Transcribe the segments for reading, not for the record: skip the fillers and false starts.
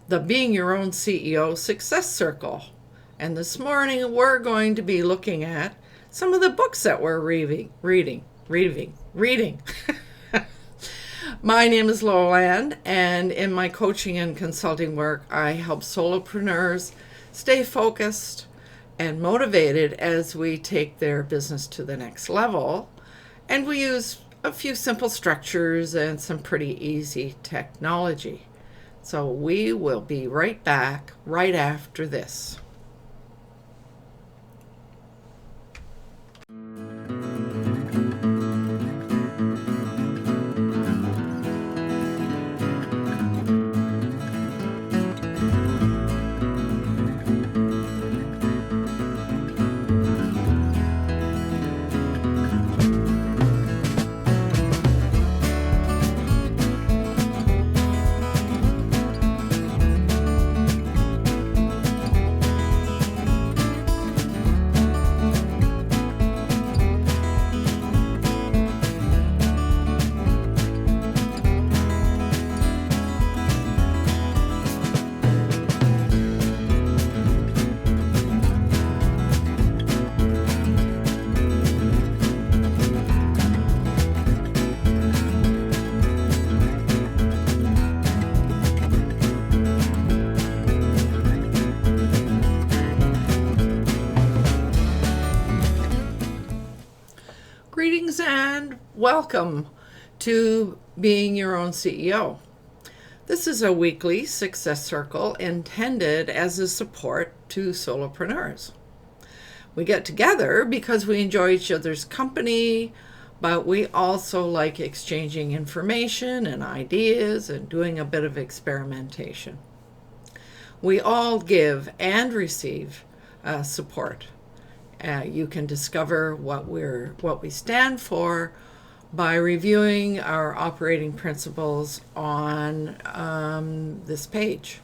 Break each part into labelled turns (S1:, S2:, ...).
S1: the Being Your Own CEO Success Circle. And this morning we're going to be looking at some of the books that we're reading. My name is Lowland, and in my coaching and consulting work, I help solopreneurs stay focused and motivated as we take their business to the next level. And we use a few simple structures and some pretty easy technology. So we will be right back right after this. Greetings and welcome to Being Your Own CEO. This is a weekly success circle intended as a support to solopreneurs. We get together because we enjoy each other's company, but we also like exchanging information and ideas and doing a bit of experimentation. We all give and receive support. You can discover what we stand for by reviewing our operating principles on this page.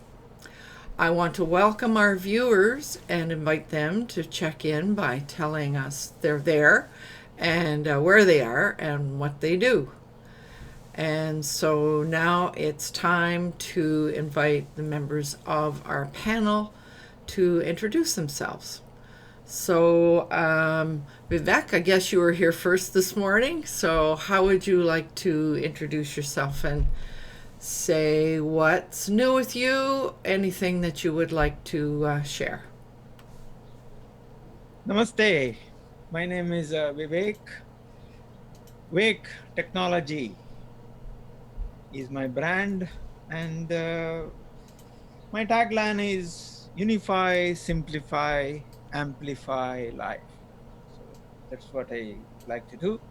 S1: I want to welcome our viewers and invite them to check in by telling us they're there and where they are and what they do. And so now it's time to invite the members of our panel to introduce themselves. So, Vivek, I guess you were here first this morning. So how would you like to introduce yourself and say what's new with you, anything that you would like to share?
S2: Namaste. My name is Vivek. Wake Technology is my brand, and my tagline is Unify, Simplify, Amplify Life. So that's what I like to do.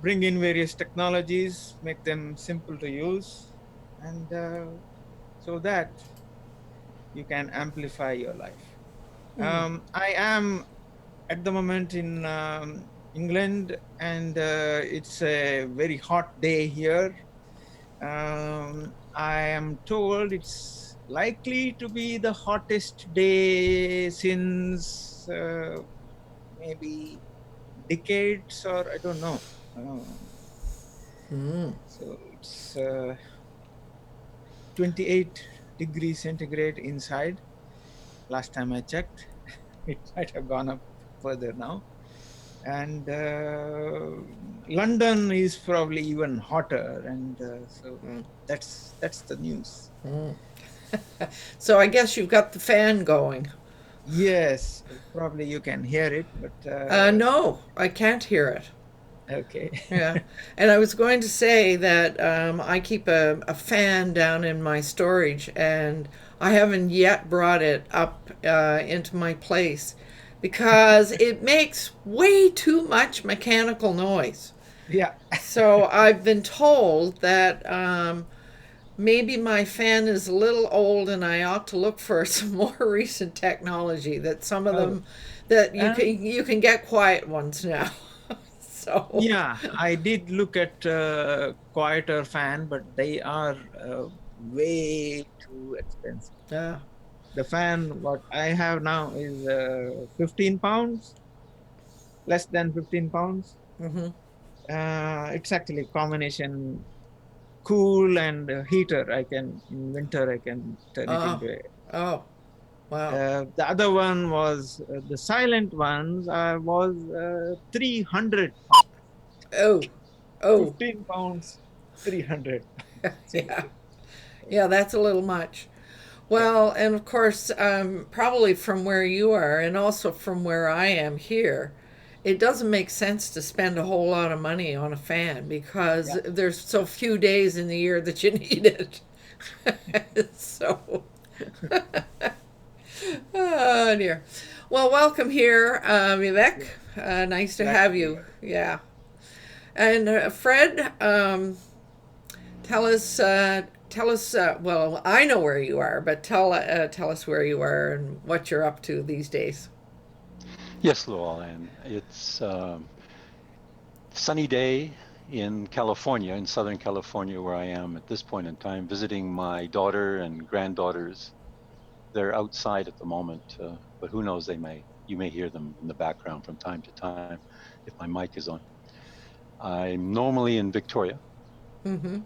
S2: Bring in various technologies, make them simple to use, and so that you can amplify your life. I am at the moment in England, and it's a very hot day here. I am told it's likely to be the hottest day since maybe decades, or I don't know. So it's 28 degrees centigrade inside. Last time I checked, it might have gone up further now. And London is probably even hotter, and so that's the news.
S1: So I guess you've got the fan going.
S2: Yes, probably you can hear it, but
S1: No, I can't hear it.
S2: okay.
S1: Yeah, and I was going to say that I keep a fan down in my storage, and I haven't yet brought it up into my place because it makes way too much mechanical noise.
S2: Yeah.
S1: So I've been told that maybe my fan is a little old and I ought to look for some more recent technology, that some of them that you can get quiet ones now. So
S2: Yeah, I did look at quieter fan, but they are way too expensive.
S1: yeah.
S2: The fan what I have now is 15 pounds, less than 15 pounds.
S1: Mm-hmm.
S2: It's actually combination cool and heater. I can, in winter, I can turn it
S1: Oh,
S2: into a.
S1: oh, wow.
S2: The other one was the silent ones was 300 pounds,
S1: Oh, oh,
S2: 15 pounds, 300
S1: yeah.
S2: seriously.
S1: Yeah, that's a little much.
S2: Yeah.
S1: Well, and of course, probably from where you are and also from where I am here, it doesn't make sense to spend a whole lot of money on a fan because
S2: Yeah.
S1: there's so few days in the year that you need it. So, oh dear. Well, welcome here, Vivek.
S2: Yeah.
S1: Nice to
S2: Glad to
S1: have
S2: be
S1: you.
S2: here.
S1: Yeah. And Fred, tell us, tell us. Well, I know where you are, but tell us where you are and what you're up to these days.
S3: Yes, Llewellyn. It's sunny day in California, in Southern California, where I am at this point in time, visiting my daughter and granddaughters. They're outside at the moment, but who knows? You may hear them in the background from time to time if my mic is on. I'm normally in Victoria,
S1: Mm-hmm.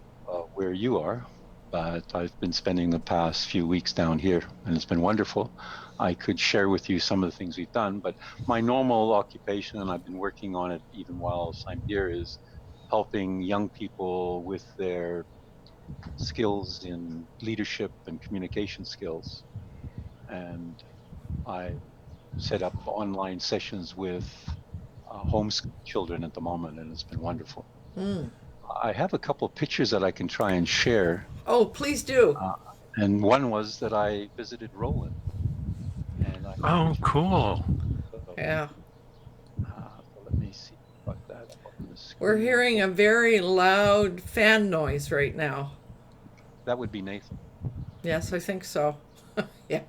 S3: where you are, but I've been spending the past few weeks down here, and it's been wonderful. I could share with you some of the things we've done, but my normal occupation, and I've been working on it even while I'm here, is helping young people with their skills in leadership and communication skills. And I set up online sessions with homeschool children at the moment, and it's been wonderful.
S1: Mm.
S3: I have a couple of pictures that I can try and share.
S1: Oh, please do.
S3: Uh, and one was that I visited Roland, and I have
S4: Oh,
S3: pictures.
S4: cool.
S3: So,
S1: Yeah.
S3: so let me see if I've got that up on the
S1: We're
S3: screen.
S1: hearing a very loud fan noise right now.
S3: That would be Nathan.
S1: Yes, I think so. Yeah.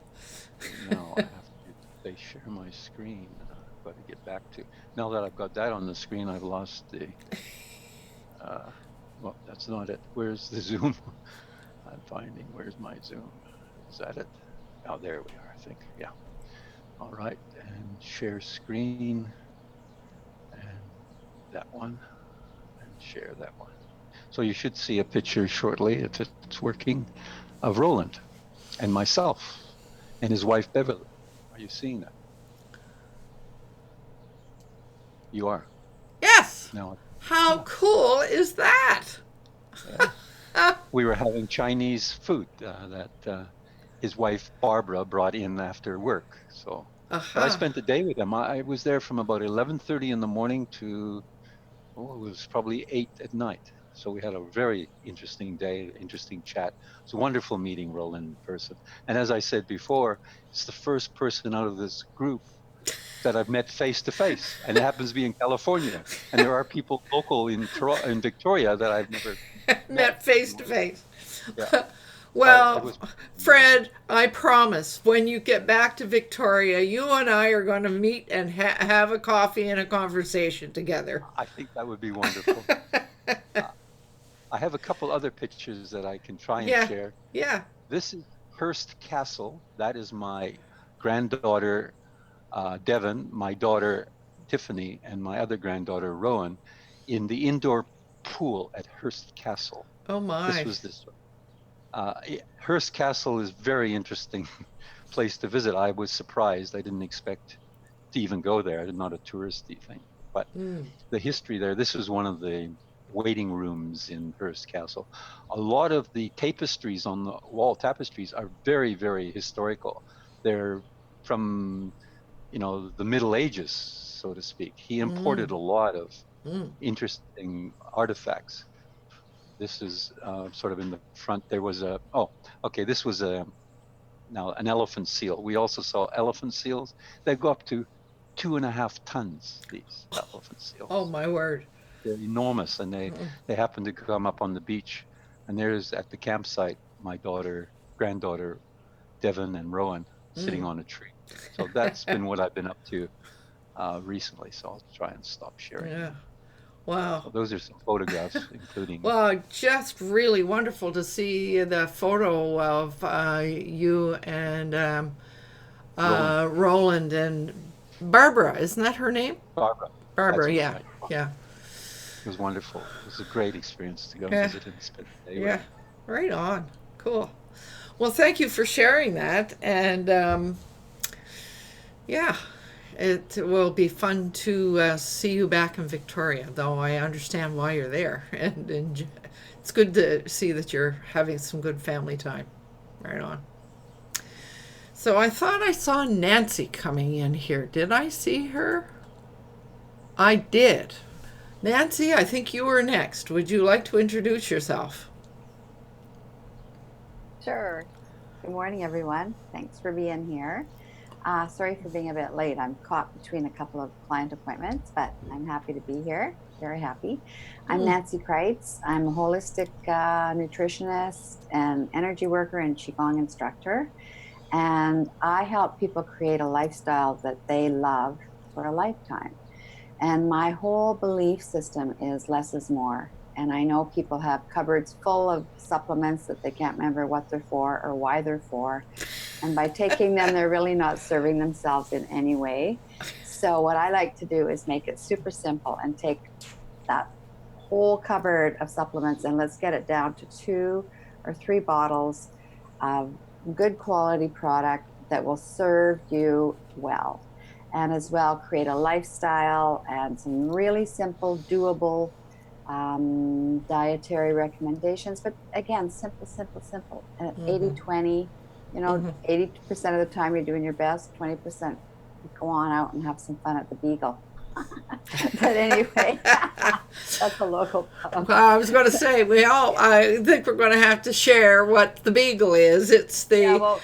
S3: Now I have to they share my screen. I've got to get back to. Now that I've got that on the screen, I've lost the. Well, that's not it. Where's the Zoom? I'm finding. Where's my Zoom? Is that it? Oh, there we are. I think. Yeah. All right. And share screen. And that one. And share that one. So you should see a picture shortly, if it's working, of Roland and myself and his wife Beverly. Are you seeing that? You are.
S1: Yes.
S3: Now,
S1: How
S3: yeah.
S1: cool is that?
S3: Yeah. We were having Chinese food that his wife Barbara brought in after work. So, but I
S1: Aha.
S3: spent the day with him. I was there from about 11:30 in the morning to it was probably 8 at night. So we had a very interesting day, interesting chat. It's a wonderful meeting Roland in person. And as I said before, it's the first person out of this group that I've met face to face, and it happens to be in California. And there are people local in Victoria that I've never met.
S1: Met face to face.
S3: Yeah, but it
S1: Well,
S3: was wonderful.
S1: Fred, I promise when you get back to Victoria, you and I are going to meet and have a coffee and a conversation together.
S3: I think that would be wonderful. Uh, I have a couple other pictures that I can try and
S1: Yeah,
S3: share.
S1: yeah.
S3: This is Hearst Castle. That is my granddaughter, Devon, my daughter, Tiffany, and my other granddaughter, Rowan, in the indoor pool at Hearst Castle.
S1: Oh
S3: This
S1: my.
S3: was this. Hearst Castle is a very interesting place to visit. I was surprised. I didn't expect to even go there. It's not a touristy thing. But
S1: Mm.
S3: the history there, this was one of the waiting rooms in Hearst Castle. A lot of the tapestries on the wall, tapestries, are very, very historical. They're from, the Middle Ages, so to speak. He
S1: Mm.
S3: imported a lot of
S1: Mm.
S3: interesting artifacts. This is sort of in the front. There was this was now an elephant seal. We also saw elephant seals. They go up to 2.5 tons, these elephant
S1: Oh
S3: seals.
S1: my word.
S3: They're enormous, and
S1: Mm.
S3: they happen to come up on the beach. And there's at the campsite my granddaughter, Devon and Rowan sitting
S1: Mm.
S3: on a tree. So that's been what I've been up to recently. So I'll try and stop sharing
S1: Yeah.
S3: now. So
S1: Wow.
S3: those are some photographs, including
S1: Well, just really wonderful to see the photo of you and
S3: Roland,
S1: Roland and Barbara. Isn't that her name?
S3: Barbara. That's
S1: Barbara, yeah.
S3: right.
S1: Yeah.
S3: It was wonderful. It was a great experience to go and
S1: Yeah.
S3: visit and spend the day with
S1: Yeah.
S3: him.
S1: Right on. Cool. Well, thank you for sharing that. And yeah, it will be fun to see you back in Victoria, though I understand why you're there. And it's good to see that you're having some good family time. Right on. So I thought I saw Nancy coming in here. Did I see her? I did. Nancy, I think you were next. Would you like to introduce yourself?
S4: Sure. Good morning, everyone. Thanks for being here. Sorry for being a bit late. I'm caught between a couple of client appointments, but I'm happy to be here. Very happy. I'm Nancy Kreitz. I'm a holistic nutritionist and energy worker and Qigong instructor. And I help people create a lifestyle that they love for a lifetime. And my whole belief system is less is more. And I know people have cupboards full of supplements that they can't remember what they're for or why they're for. And by taking them, they're really not serving themselves in any way. So what I like to do is make it super simple and take that whole cupboard of supplements and let's get it down to 2 or 3 bottles of good quality product that will serve you well. And as well, create a lifestyle and some really simple, doable dietary recommendations. But again, simple, simple, simple. And 80-20, 80% of the time you're doing your best, 20% go on out and have some fun at the Beagle. But anyway, that's a local pub.
S1: Well, I was going to say I think we're going to have to share what the Beagle is. It's the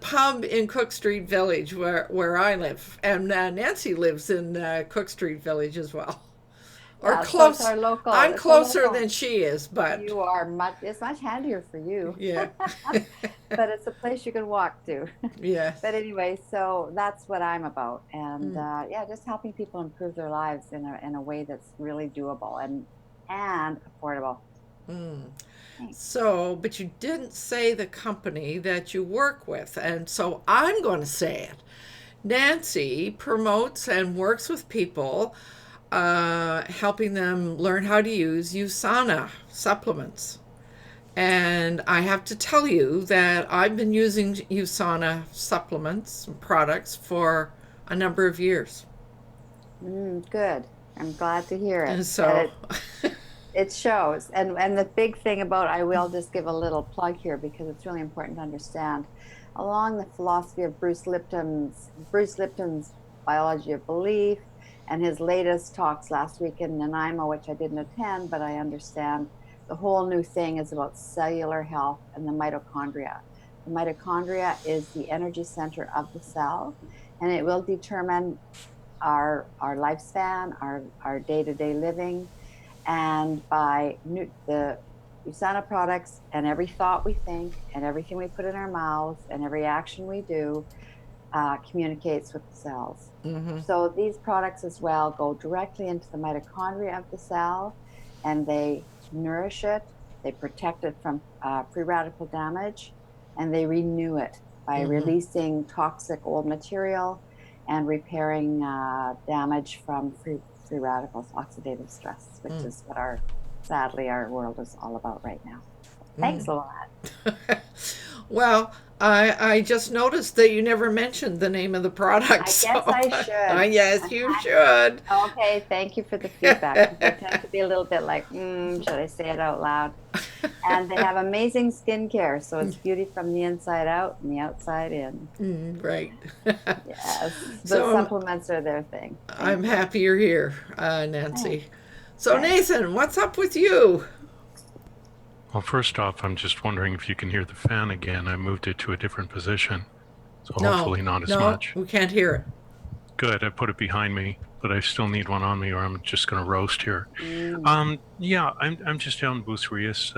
S1: pub in Cook Street Village where I live, and Nancy lives in Cook Street Village as well. Or close.
S4: So local,
S1: I'm closer than she is, but
S4: you are it's much handier for you.
S1: Yeah.
S4: But it's a place you can walk to.
S1: Yeah.
S4: But anyway, so that's what I'm about, and just helping people improve their lives in a way that's really doable and affordable.
S1: So, but you didn't say the company that you work with, and so I'm going to say it. Nancy promotes and works with people, helping them learn how to use USANA supplements. And I have to tell you that I've been using USANA supplements and products for a number of years.
S4: Good. I'm glad to hear it.
S1: And so
S4: it shows. And the big thing about, I will just give a little plug here because it's really important to understand, along the philosophy of Bruce Lipton's Biology of Belief, and his latest talks last week in Nanaimo, which I didn't attend, but I understand the whole new thing is about cellular health and the mitochondria. The mitochondria is the energy center of the cell, and it will determine our lifespan, our day-to-day living. And by the USANA products and every thought we think and everything we put in our mouths and every action we do communicates with the cells. So these products as well go directly into the mitochondria of the cell, and they nourish it, they protect it from free radical damage, and they renew it by releasing toxic old material and repairing damage from free radicals, oxidative stress, which is what sadly our world is all about right now. Thanks a lot.
S1: Well, I just noticed that you never mentioned the name of the product.
S4: I guess I should.
S1: Yes, you should.
S4: Okay, thank you for the feedback. I tend to be a little bit like, should I say it out loud? And they have amazing skincare, so it's beauty from the inside out and the outside in.
S1: Right.
S4: Yes, the supplements are their thing.
S1: I'm happy you're here, Nancy. So Nathan, what's up with you?
S5: Well, first off, I'm just wondering if you can hear the fan again. I moved it to a different position, so hopefully not as much.
S1: We can't hear it.
S5: Good, I put it behind me, but I still need one on me or I'm just going to roast here. I'm just down in Bucerias,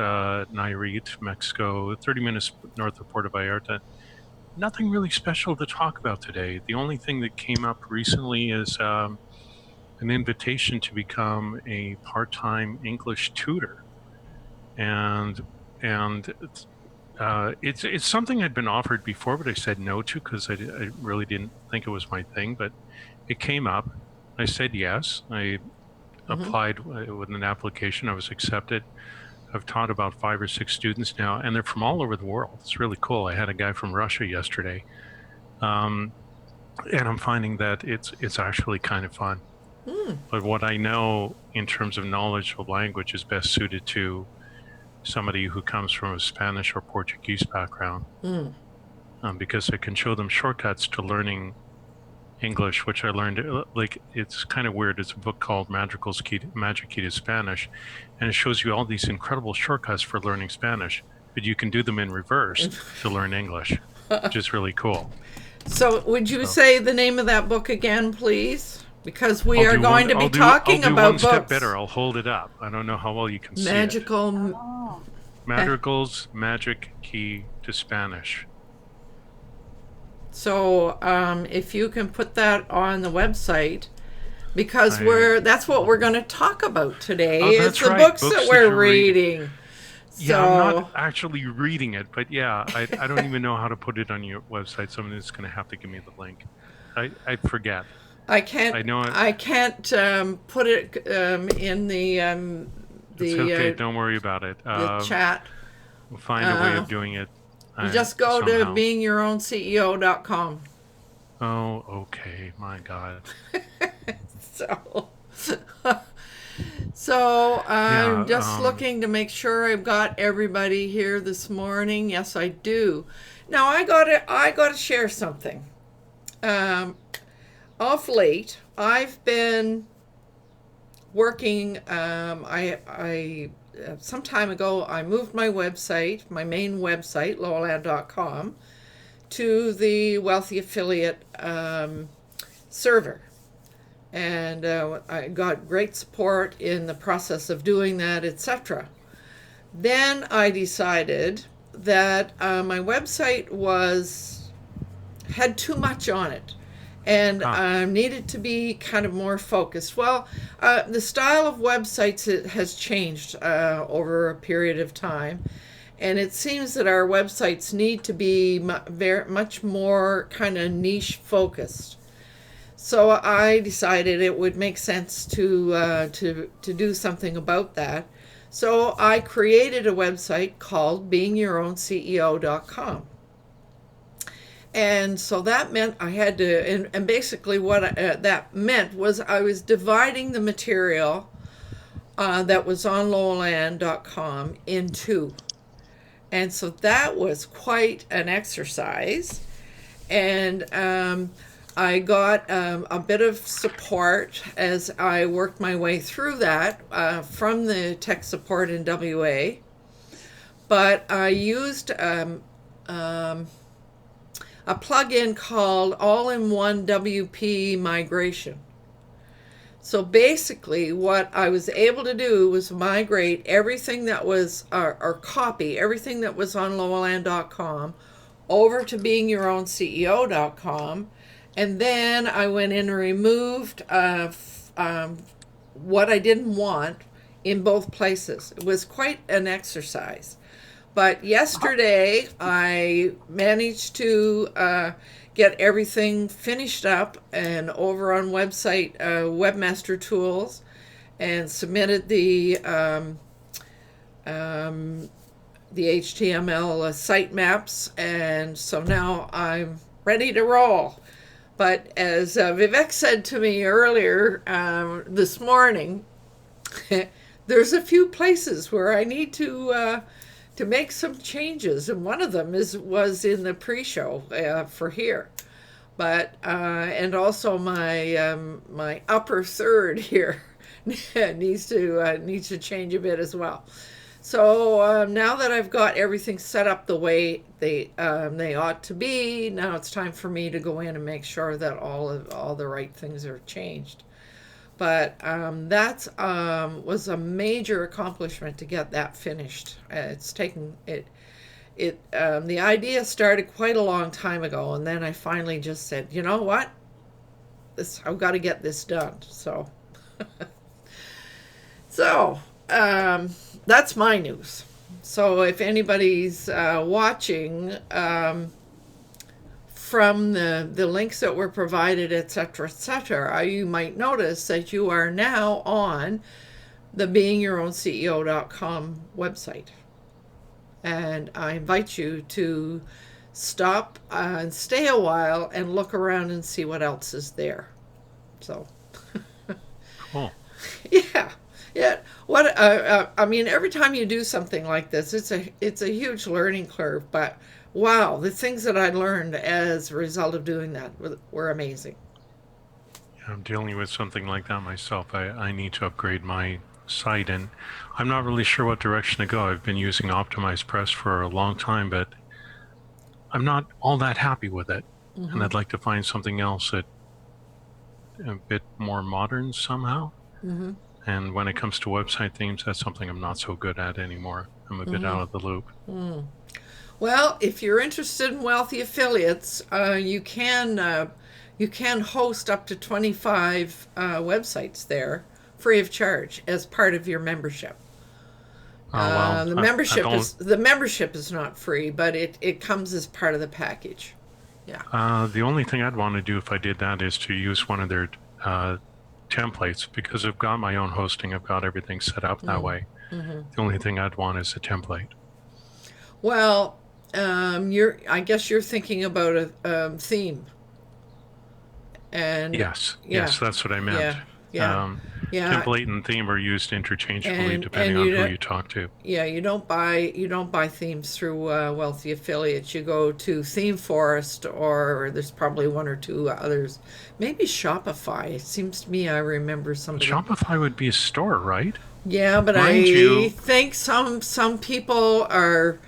S5: Nayarit, Mexico, 30 minutes north of Puerto Vallarta. Nothing really special to talk about today. The only thing that came up recently is an invitation to become a part-time English tutor. And it's something I'd been offered before, but I said no to because I really didn't think it was my thing. But it came up. I said yes. I applied with an application. I was accepted. I've taught about 5 or 6 students now, and they're from all over the world. It's really cool. I had a guy from Russia yesterday, and I'm finding that it's actually kind of fun. But what I know in terms of knowledge of language is best suited to somebody who comes from a Spanish or Portuguese background, because I can show them shortcuts to learning English, which I learned. Like, it's kind of weird. It's a book called Madrigals Magic Key to Spanish, and it shows you all these incredible shortcuts for learning Spanish, but you can do them in reverse to learn English, which is really cool.
S1: So would you say the name of that book again, please? Because we are going to be talking about
S5: one
S1: books.
S5: Step better. I'll hold it up. I don't know how well you can see it.
S1: Magical.
S5: Madrigal's Magic Key to Spanish.
S1: So if you can put that on the website, because that's what we're going to talk about today. It's the books that we're reading.
S5: Yeah, I'm not actually reading it, but yeah, I don't even know how to put it on your website. Somebody's going to have to give me the link. I forget.
S1: I can't. I can't put it in the.
S5: It's okay. Don't worry about it.
S1: The chat.
S5: We'll find a way of doing it.
S1: You just go to beingyourownCEO.com.
S5: Oh, okay. My God.
S1: So I'm just looking to make sure I've got everybody here this morning. Yes, I do. Now I gotta share something. Off late, I've been working. Some time ago, I moved my website, my main website, loweland.com, to the Wealthy Affiliate server. And I got great support in the process of doing that, etc. Then I decided that my website had too much on it and needed to be kind of more focused. Well, the style of websites has changed over a period of time, and it seems that our websites need to be much more kind of niche focused. So I decided it would make sense to do something about that. So I created a website called beingyourownCEO.com. And so that meant I had to, and basically what that meant was I was dividing the material that was on loweland.com in two. And so that was quite an exercise. And I got a bit of support as I worked my way through that from the tech support in WA. But I used a plugin called All-in-One WP Migration. So basically what I was able to do was migrate everything that was, or copy everything that was on loweland.com over to beingyourownCEO.com. And then I went in and removed what I didn't want in both places. It was quite an exercise. But yesterday, I managed to get everything finished up and over on website Webmaster Tools, and submitted the HTML site maps, and so now I'm ready to roll. But as Vivek said to me earlier this morning, there's a few places where I need to make some changes, and one of them was in the pre-show for here, but and also my my upper third here needs to change a bit as well. So now that I've got everything set up the way they ought to be, now it's time for me to go in and make sure that all the right things are changed. But that was a major accomplishment to get that finished. It's taken it. The idea started quite a long time ago, and then I finally just said, you know what, I've got to get this done. So, that's my news. So if anybody's watching from from the links that were provided, etc., you might notice that you are now on the beingyourownCEO.com website. And I invite you to stop and stay a while and look around and see what else is there. So,
S5: Cool.
S1: Yeah. What I mean, every time you do something like this, it's a huge learning curve. But wow, the things that I learned as a result of doing that were amazing.
S5: I'm dealing with something like that myself. I need to upgrade my site, and I'm not really sure what direction to go. I've been using Optimized Press for a long time, but I'm not all that happy with it. And I'd like to find something else that a bit more modern somehow. And when it comes to website themes, that's something I'm not so good at anymore. I'm a bit out of the loop.
S1: Well, if you're interested in wealthy affiliates, you can host up to 25 websites there, free of charge, as part of your membership. The membership is not free, but it comes as part of the package. Yeah.
S5: The only thing I'd want to do if I did that is to use one of their templates, because I've got my own hosting. I've got everything set up that way. The only thing I'd want is a template.
S1: Well, I guess you're thinking about a theme. And
S5: yes, that's what I meant.
S1: Yeah.
S5: Template and theme are used interchangeably depending on who you talk to.
S1: Yeah, you don't buy themes through wealthy affiliates. You go to Theme Forest, or there's probably one or two others. Maybe Shopify. It seems to me I remember somebody.
S5: Shopify would be a store, right?
S1: Yeah, but think some people are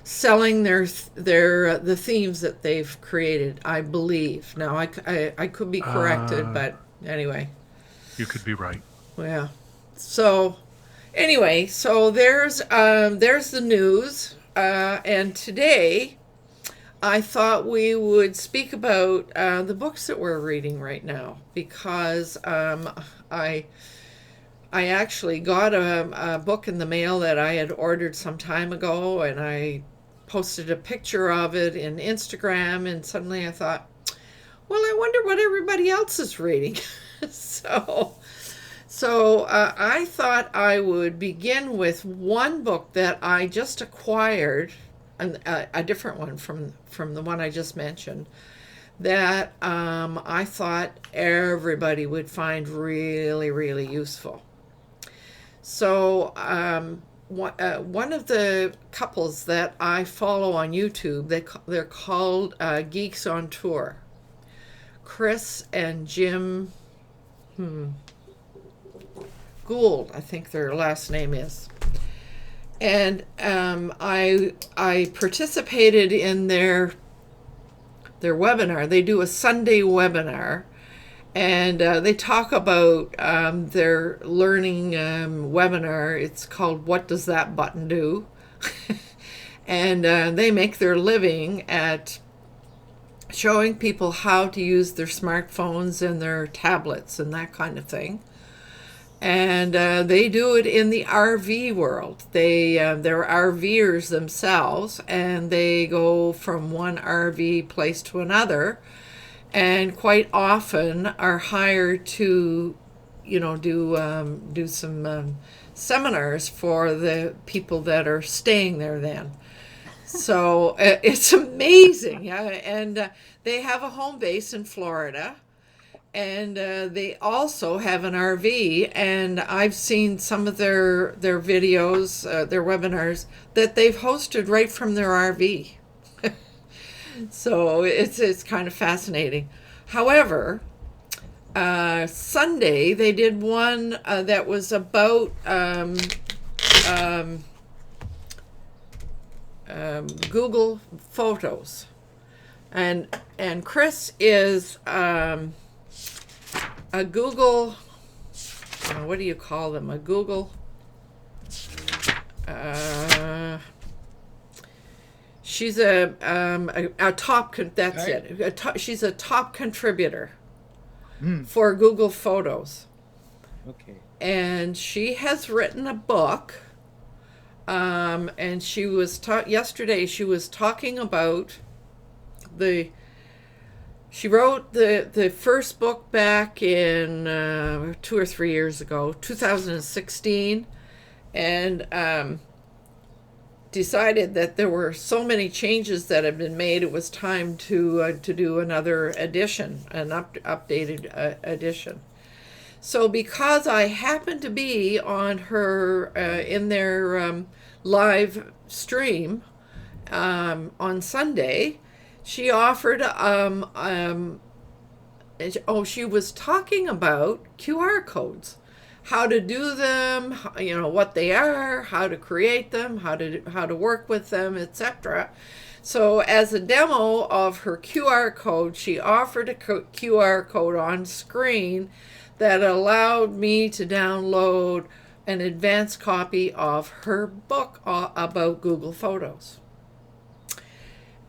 S1: selling the themes that they've created, I believe. Now I could be corrected, but anyway.
S5: You could be right.
S1: Yeah. So anyway, so there's the news, and today I thought we would speak about the books that we're reading right now, because I actually got a book in the mail that I had ordered some time ago, and I posted a picture of it in Instagram, and suddenly I thought, well, I wonder what everybody else is reading. So I thought I would begin with one book that I just acquired, a different one from the one I just mentioned, that I thought everybody would find really, really useful. So one of the couples that I follow on YouTube, they're called Geeks on Tour. Chris and Jim Guld, I think their last name is. And I participated in their webinar. They do a Sunday webinar, and they talk about their learning webinar. It's called What Does That Button Do? And they make their living at showing people how to use their smartphones and their tablets and that kind of thing. And they do it in the RV world. They're RVers themselves, and they go from one RV place to another, and quite often are hired to, do some seminars for the people that are staying there then. So it's amazing. Yeah, and they have a home base in Florida. And they also have an RV, and I've seen some of their videos, their webinars, that they've hosted right from their RV. So it's kind of fascinating. However, Sunday they did one that was about Google Photos, and Chris is a Google, what do you call them? A Google, she's a top, that's right. It. She's a top contributor for Google Photos.
S2: Okay.
S1: And she has written a book, and she was yesterday she was talking about the She wrote the first book back in 2 or 3 years ago, 2016, and decided that there were so many changes that had been made, it was time to do another edition, an updated edition. So because I happened to be on her in their live stream on Sunday, she offered she was talking about QR codes, how to do them, what they are, how to create them, how to work with them, etc. So as a demo of her QR code, she offered a QR code on screen that allowed me to download an advanced copy of her book about Google Photos.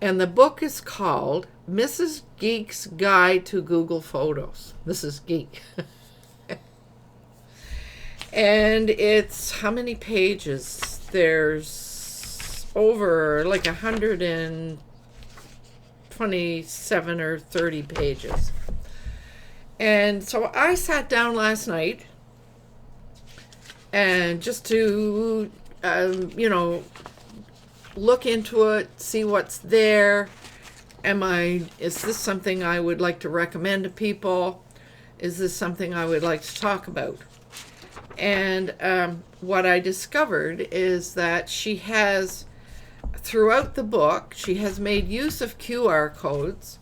S1: And the book is called Mrs. Geek's Guide to Google Photos. Mrs. Geek. And it's, how many pages? There's over like 127 or 30 pages. And so I sat down last night and just to, look into it, see what's there. Is this something I would like to recommend to people? Is this something I would like to talk about? And what I discovered is that she has, throughout the book, she has made use of QR codes.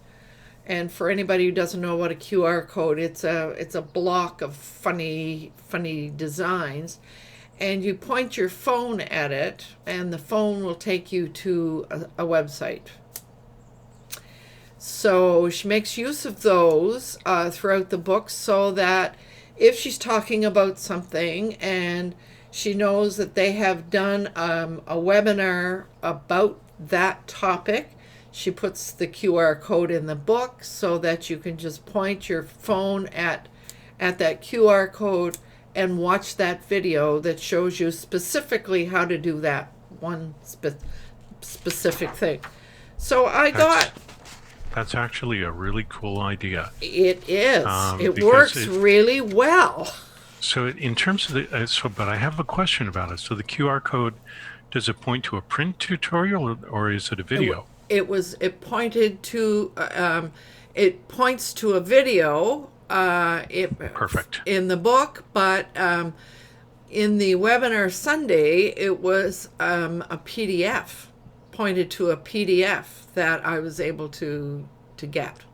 S1: And for anybody who doesn't know what a QR code, it's a block of funny designs. And you point your phone at it, and the phone will take you to a website. So she makes use of those throughout the book, so that if she's talking about something and she knows that they have done a webinar about that topic, she puts the QR code in the book so that you can just point your phone at that QR code and watch that video that shows you specifically how to do that one specific thing. So
S5: That's actually a really cool idea.
S1: It is. It works really well.
S5: So in terms of but I have a question about it. So the QR code, does it point to a print tutorial or is it a video?
S1: It pointed to, it points to a video.
S5: Perfect.
S1: In the book, but in the webinar Sunday, it was a PDF, pointed to a PDF that I was able to get.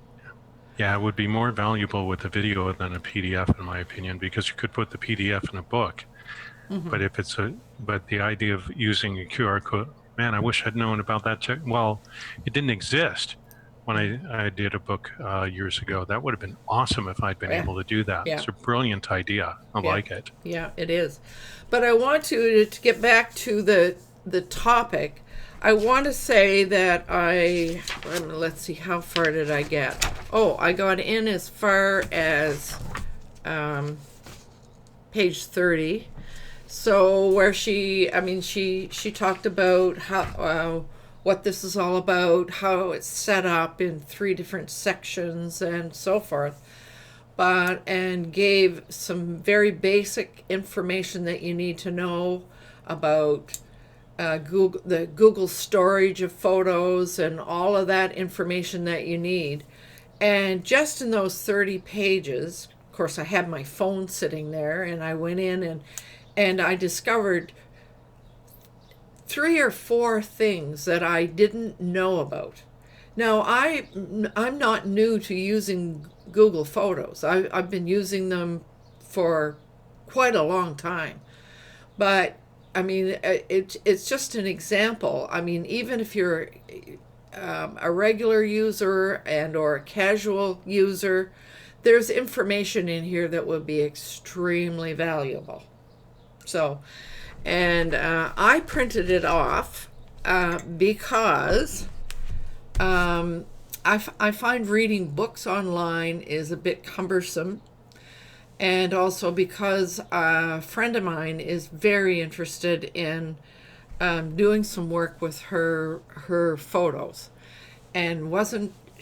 S5: Yeah, it would be more valuable with a video than a PDF, in my opinion, because you could put the PDF in a book. Mm-hmm. But the idea of using a QR code, man, I wish I'd known about that. Well, it didn't exist when I did a book years ago. That would have been awesome if I'd been able to do that. Yeah. It's a brilliant idea. I like it.
S1: Yeah, it is. But I want to get back to the topic. I want to say that let's see, how far did I get? Oh, I got in as far as page 30. So where she talked about how what this is all about, how it's set up in 3 different sections and so forth, and gave some very basic information that you need to know about the Google storage of photos and all of that information that you need. And just in those 30 pages, of course, I had my phone sitting there, and I went in and I discovered 3 or 4 things that I didn't know about. Now, I'm not new to using Google Photos. I've been using them for quite a long time. But, it's just an example. Even if you're a regular user or a casual user, there's information in here that would be extremely valuable. So, and I printed it off because I find reading books online is a bit cumbersome, and also because a friend of mine is very interested in doing some work with her photos, and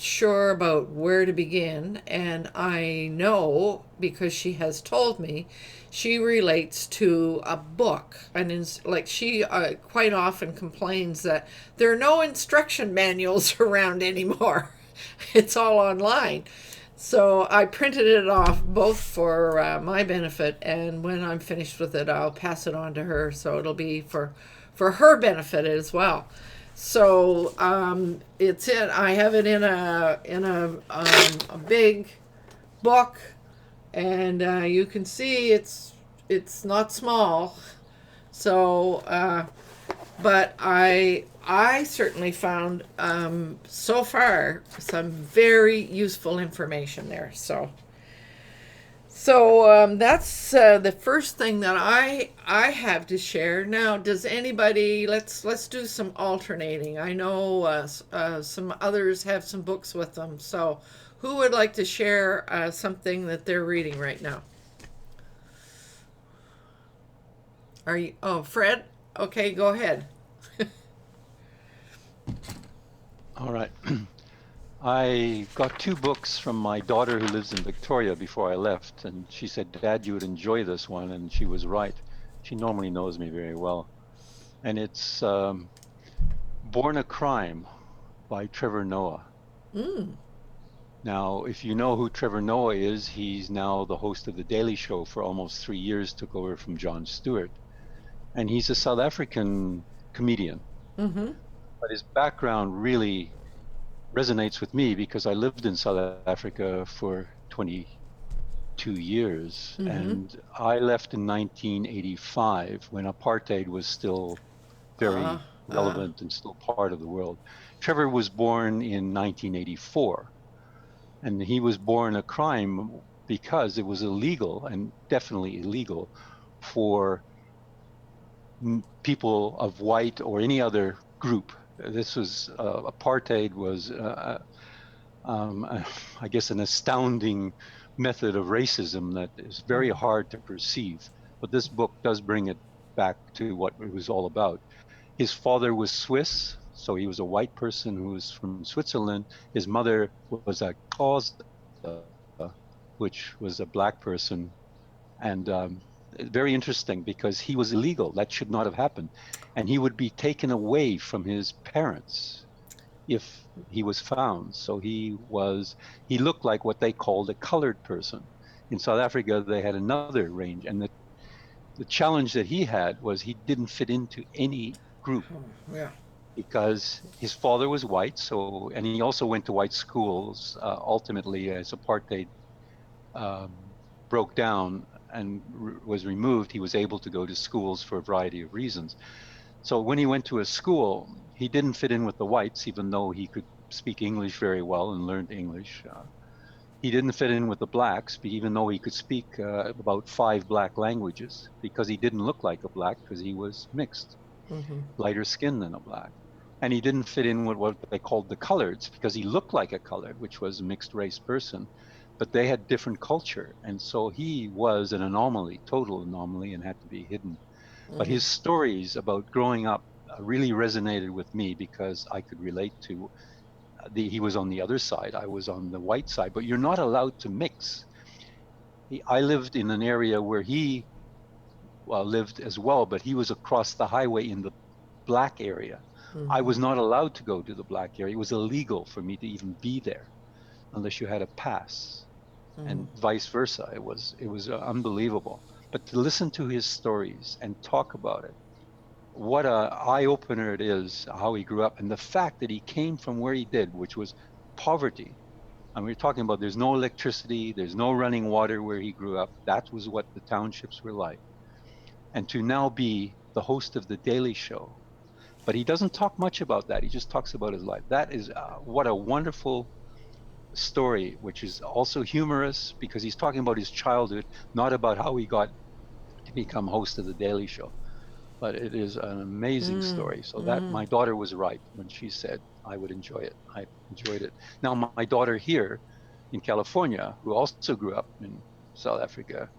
S1: sure about where to begin, and I know because she has told me she relates to a book, and like she quite often complains that there are no instruction manuals around anymore. It's all online. So I printed it off both for my benefit, and when I'm finished with it, I'll pass it on to her. So it'll be for her benefit as well. So it's in. I have it in a big book, and you can see it's not small. So, but I certainly found so far some very useful information there. So that's the first thing that I have to share. Now, does anybody? Let's do some alternating. I know some others have some books with them. So, who would like to share something that they're reading right now? Are you? Oh, Fred. Okay, go ahead.
S3: All right. I got 2 books from my daughter who lives in Victoria before I left, and she said, "Dad, you would enjoy this one," and she was right. She normally knows me very well. And it's Born a Crime by Trevor Noah.
S1: Mm.
S3: Now, if you know who Trevor Noah is, he's now the host of The Daily Show for almost 3 years, took over from Jon Stewart. And he's a South African comedian.
S1: Mm-hmm.
S3: But his background really resonates with me because I lived in South Africa for 22 years.
S1: Mm-hmm.
S3: And I left in 1985 when apartheid was still very relevant and still part of the world. Trevor was born in 1984, and he was born a crime because it was illegal, and definitely illegal, for people of white or any other group. This was apartheid was, I guess, an astounding method of racism that is very hard to perceive. But this book does bring it back to what it was all about. His father was Swiss, so he was a white person who was from Switzerland. His mother was a Xhosa, which was a black person, and very interesting because he was illegal. That should not have happened, and he would be taken away from his parents if he was found. So he looked like what they called a colored person. In South Africa, they had another range, and the challenge that he had was he didn't fit into any group.
S1: Yeah.
S3: Because his father was white, and he also went to white schools. Ultimately, as apartheid broke down and was removed, he was able to go to schools for a variety of reasons. So when he went to a school, he didn't fit in with the whites, even though he could speak English very well and learned English. He didn't fit in with the blacks, even though he could speak about 5 black languages, because he didn't look like a black because he was mixed, lighter skin than a black. And he didn't fit in with what they called the coloreds because he looked like a colored, which was a mixed race person, but they had different culture. And so he was an anomaly, total anomaly, and had to be hidden. But his stories about growing up really resonated with me because I could relate to he was on the other side, I was on the white side, but you're not allowed to mix. I lived in an area where he lived as well, but he was across the highway in the black area. I was not allowed to go to the black area. It was illegal for me to even be there unless you had a pass, and vice versa. It was unbelievable. But to listen to his stories and talk about it, what a eye-opener it is how he grew up, and the fact that he came from where he did, which was poverty. And we're talking about there's no electricity, there's no running water where he grew up. That was what the townships were like. And to now be the host of The Daily Show. But he doesn't talk much about that. He just talks about his life. That is what a wonderful story, which is also humorous because he's talking about his childhood, not about how he got to become host of The Daily Show. But it is an amazing story. So that my daughter was right when she said I would enjoy it. I enjoyed it. Now my daughter here in California, who also grew up in South Africa,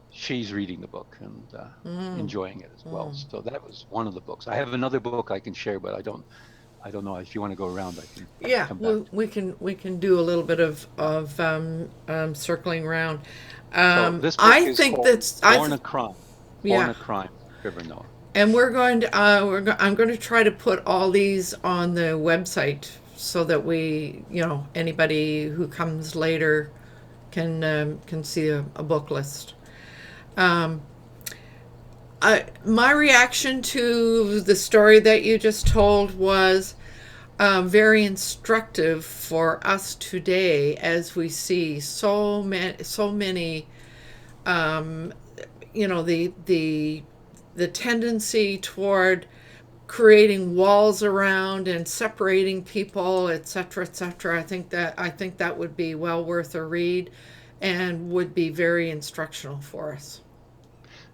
S3: she's reading the book and enjoying it as well. So that was one of the books. I have another book I can share, but I don't know if you want to go around. I can
S1: Yeah,
S3: come back.
S1: we can do a little bit of circling around.
S3: So this book
S1: I
S3: is
S1: think
S3: called
S1: that's
S3: Born a Crime. Born
S1: yeah,
S3: a Crime, Trevor Noah.
S1: and we're going to I'm going to try to put all these on the website so that anybody who comes later can see a book list. My reaction to the story that you just told was very instructive for us today, as we see so many the tendency toward creating walls around and separating people, etc., etc. I think that would be well worth a read and would be very instructional for us.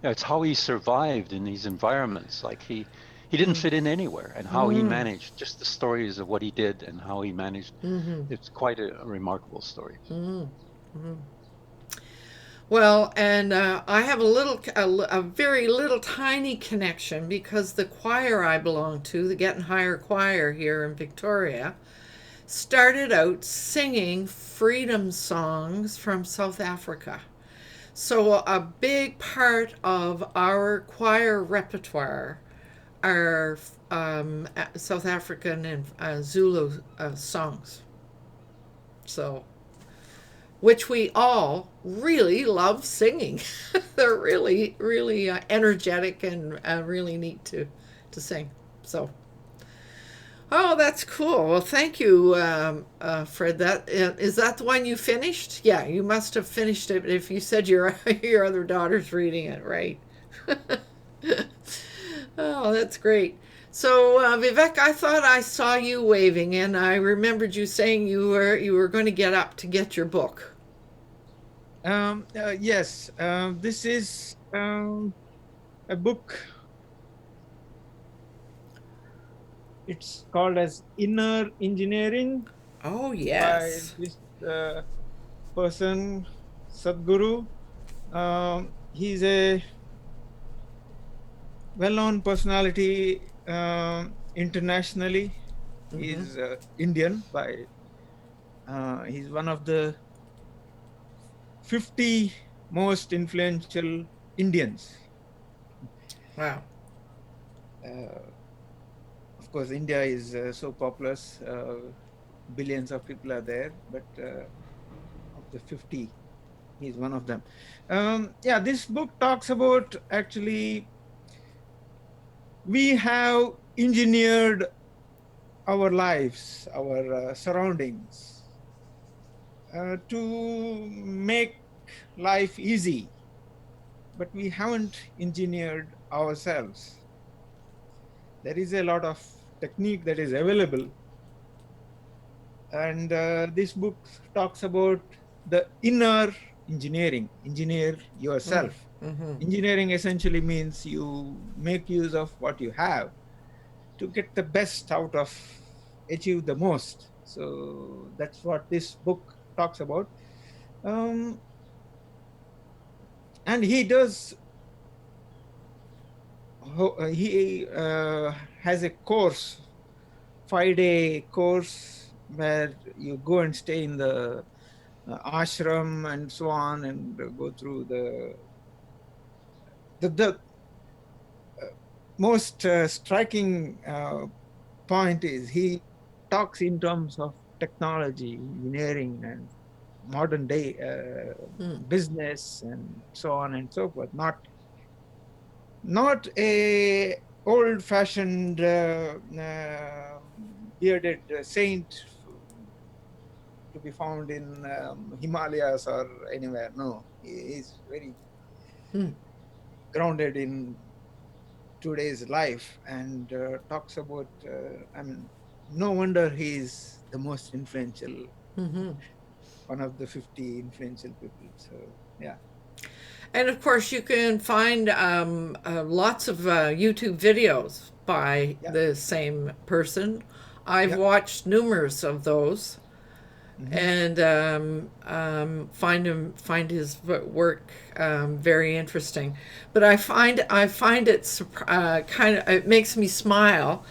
S3: Yeah, it's how he survived in these environments. Like he didn't fit in anywhere, and how he managed. Just the stories of what he did and how he managed. It's quite a remarkable story.
S1: Well, and I have a very little tiny connection because the choir I belong to, the Getting Higher Choir here in Victoria, started out singing freedom songs from South Africa. So a big part of our choir repertoire are South African and Zulu songs. So, which we all really love singing. They're really, really energetic and really neat to sing. So, oh, that's cool. Well, thank you, Fred. Is that the one you finished? Yeah, you must have finished it if you said your other daughter's reading it, right? Oh, that's great. So, Vivek, I thought I saw you waving, and I remembered you saying you were going to get up to get your book.
S2: Yes, this is a book. It's called as Inner Engineering.
S1: Oh, yes.
S2: By this person, Sadhguru. He's a well-known personality internationally. He's Indian. He's one of the 50 most influential Indians.
S1: Wow.
S2: Of course, India is so populous, billions of people are there, but of the 50, he's one of them. Yeah, this book talks about actually, we have engineered our lives, our surroundings to make life easy, but we haven't engineered ourselves. There is a lot of technique that is available, and this book talks about the inner engineering. Engineer yourself. Engineering essentially means you make use of what you have to get the best out of, achieve the most. So that's what this book talks about. And he does, he has a course, 5-day course, where you go and stay in the ashram and so on, and go through the most striking point is he talks in terms of technology, engineering, and modern day business, and so on and so forth. Not a old-fashioned bearded saint to be found in Himalayas or anywhere. No, he is very grounded in today's life, and talks about, I mean, no wonder he is the most influential, one of the 50 influential people. So, yeah.
S1: And of course, you can find lots of YouTube videos by the same person. I've watched numerous of those, and find his work very interesting. But I find it kind of, it makes me smile,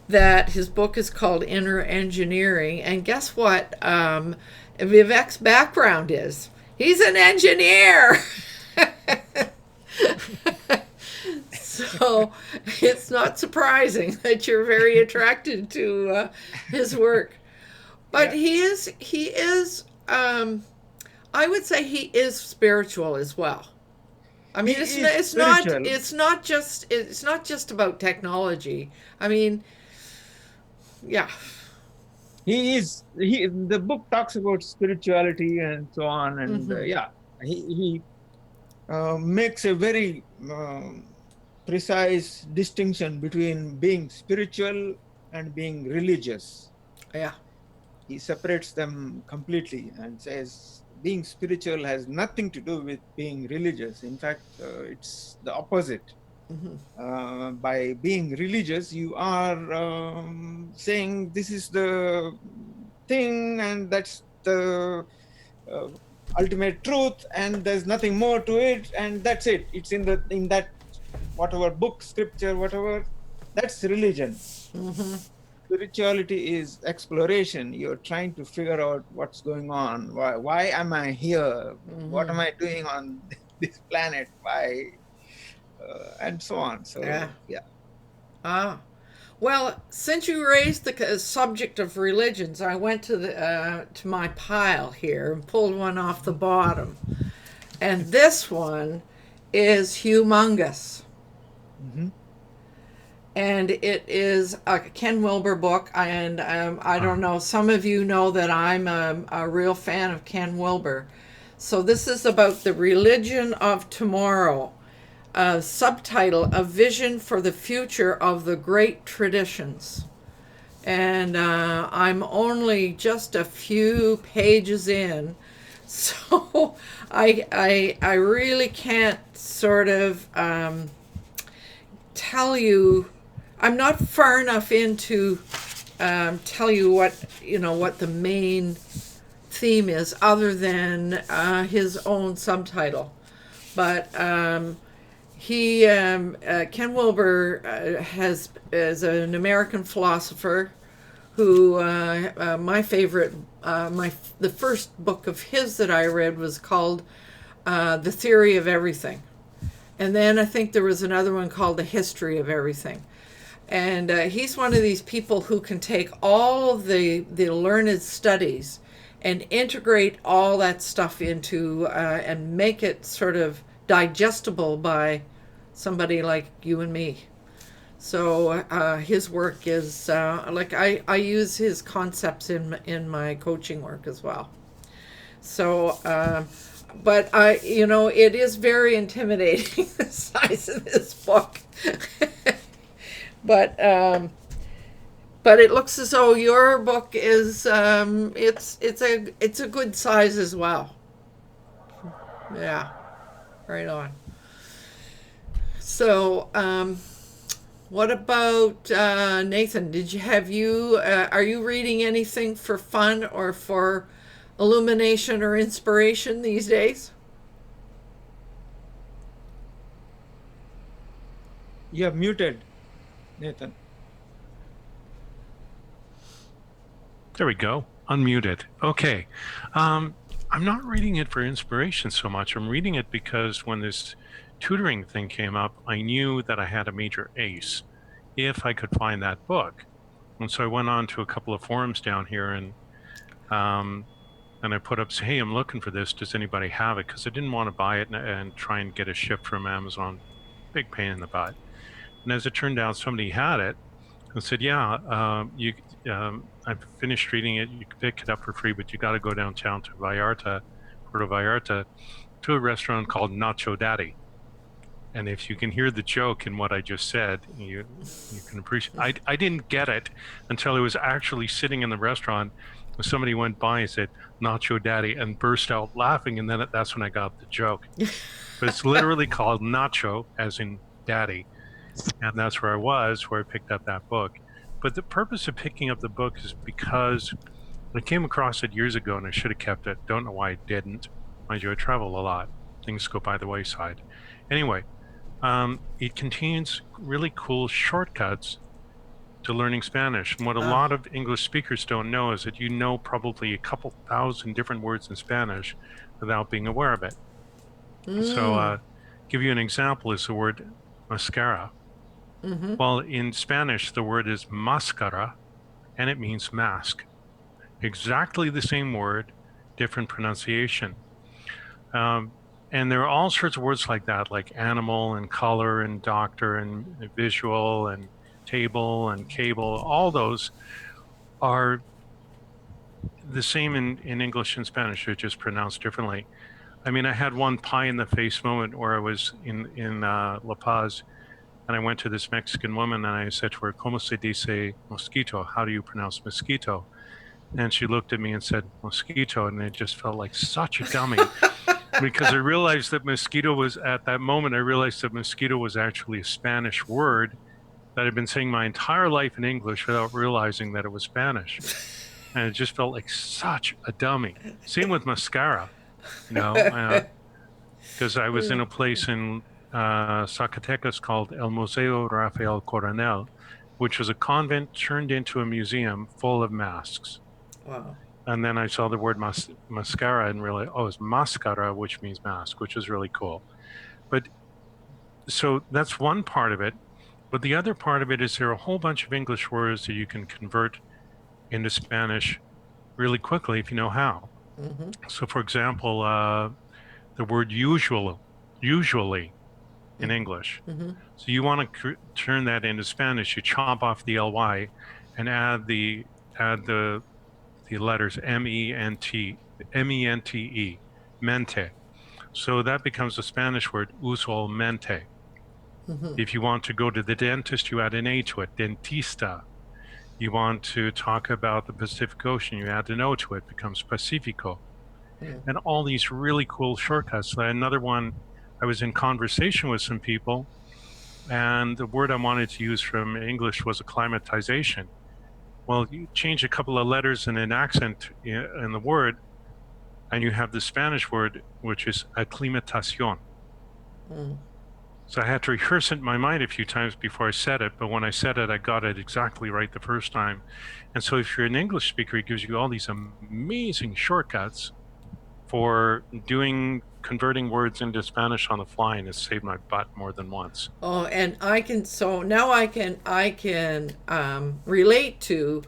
S1: that his book is called Inner Engineering. And guess what? Vivek's background is he's an engineer. So it's not surprising that you're very attracted to his work. But
S2: Yeah.
S1: he is I would say he is spiritual as well. I mean,
S2: He is spiritual.
S1: it's not just about technology. I mean, yeah.
S2: The book talks about spirituality and so on, and he makes a very precise distinction between being spiritual and being religious.
S1: Yeah.
S2: He separates them completely and says being spiritual has nothing to do with being religious. In fact, it's the opposite. By being religious, you are saying this is the thing and that's the ultimate truth, and there's nothing more to it, and that's it. It's in that whatever book, scripture, whatever. That's religion. Spirituality is exploration. You're trying to figure out what's going on. Why am I here? What am I doing on this planet? Why? And so on. So yeah.
S1: Well, since you raised the subject of religions, I went to my pile here and pulled one off the bottom, and this one is humongous. And it is a Ken Wilber book, and I don't know, some of you know that I'm a real fan of Ken Wilber. So this is about the religion of tomorrow. Subtitle, A Vision for the Future of the Great Traditions. And I'm only just a few pages in, so I really can't sort of tell you. I'm not far enough in to tell you what the main theme is, other than his own subtitle. But Ken Wilber is an American philosopher who my favorite, the first book of his that I read was called The Theory of Everything. And then I think there was another one called The History of Everything. And he's one of these people who can take all of the learned studies and integrate all that stuff into and make it sort of digestible by somebody like you and me. So his work is I use his concepts in my coaching work as well. So but it is very intimidating, the size of this book. But it looks as though your book is it's a good size as well. Yeah, right on. So what about Nathan? Are you reading anything for fun or for illumination or inspiration these days?
S2: You have muted, Nathan.
S5: There we go. Unmuted. Okay. I'm not reading it for inspiration so much. I'm reading it because when this tutoring thing came up, I knew that I had a major ace if I could find that book. And so I went on to a couple of forums down here and I put up, say, hey, I'm looking for this. Does anybody have it? Because I didn't want to buy it and try and get it shipped from Amazon. Big pain in the butt. And as it turned out, somebody had it and said, yeah, I've finished reading it. You can pick it up for free, but you got to go downtown to Puerto Vallarta, to a restaurant called Nacho Daddy. And if you can hear the joke in what I just said, you can appreciate. I didn't get it until I was actually sitting in the restaurant. Somebody went by and said, Nacho Daddy, and burst out laughing. And then that's when I got the joke. But it's literally called Nacho, as in daddy. And that's where I was, where I picked up that book. But the purpose of picking up the book is because I came across it years ago and I should have kept it. Don't know why I didn't. Mind you, I travel a lot. Things go by the wayside. Anyway, it contains really cool shortcuts to learning Spanish. And what a lot of English speakers don't know is that you know probably a couple thousand different words in Spanish without being aware of it. So give you an example is the word mascara. Well, in Spanish, the word is máscara, and it means mask. Exactly the same word, different pronunciation. And there are all sorts of words like that, like animal and color and doctor and visual and table and cable. All those are the same in English and Spanish. They're just pronounced differently. I mean, I had one pie in the face moment where I was in La Paz, and I went to this Mexican woman and I said to her, "Cómo se dice mosquito? How do you pronounce mosquito?" And she looked at me and said, "Mosquito," and it just felt like such a dummy. Because I realized that mosquito was, at that moment, I realized that mosquito was actually a Spanish word that I'd been saying my entire life in English without realizing that it was Spanish. And it just felt like such a dummy. Same with mascara, because I was in a place in Zacatecas called El Museo Rafael Coronel, which was a convent turned into a museum full of masks.
S1: Wow.
S5: And then I saw the word mascara and realized, oh, it's mascara, which means mask, which is really cool. But so that's one part of it. But the other part of it is there are a whole bunch of English words that you can convert into Spanish really quickly if you know how. So, for example, the word usually in English. So you want to turn that into Spanish. You chop off the ly and add the letters mente, mente. So that becomes a Spanish word, usualmente. If you want to go to the dentist, you add an A to it, dentista. You want to talk about the Pacific Ocean, you add an O to it, becomes Pacifico. And all these really cool shortcuts. Another one, I was in conversation with some people, and the word I wanted to use from English was acclimatization. Well, you change a couple of letters and an accent in the word, and you have the Spanish word, which is acclimatación. So I had to rehearse it in my mind a few times before I said it, but when I said it, I got it exactly right the first time. And so if you're an English speaker, it gives you all these amazing shortcuts for converting words into Spanish on the fly, and it's saved my butt more than once.
S1: Oh, and I can relate to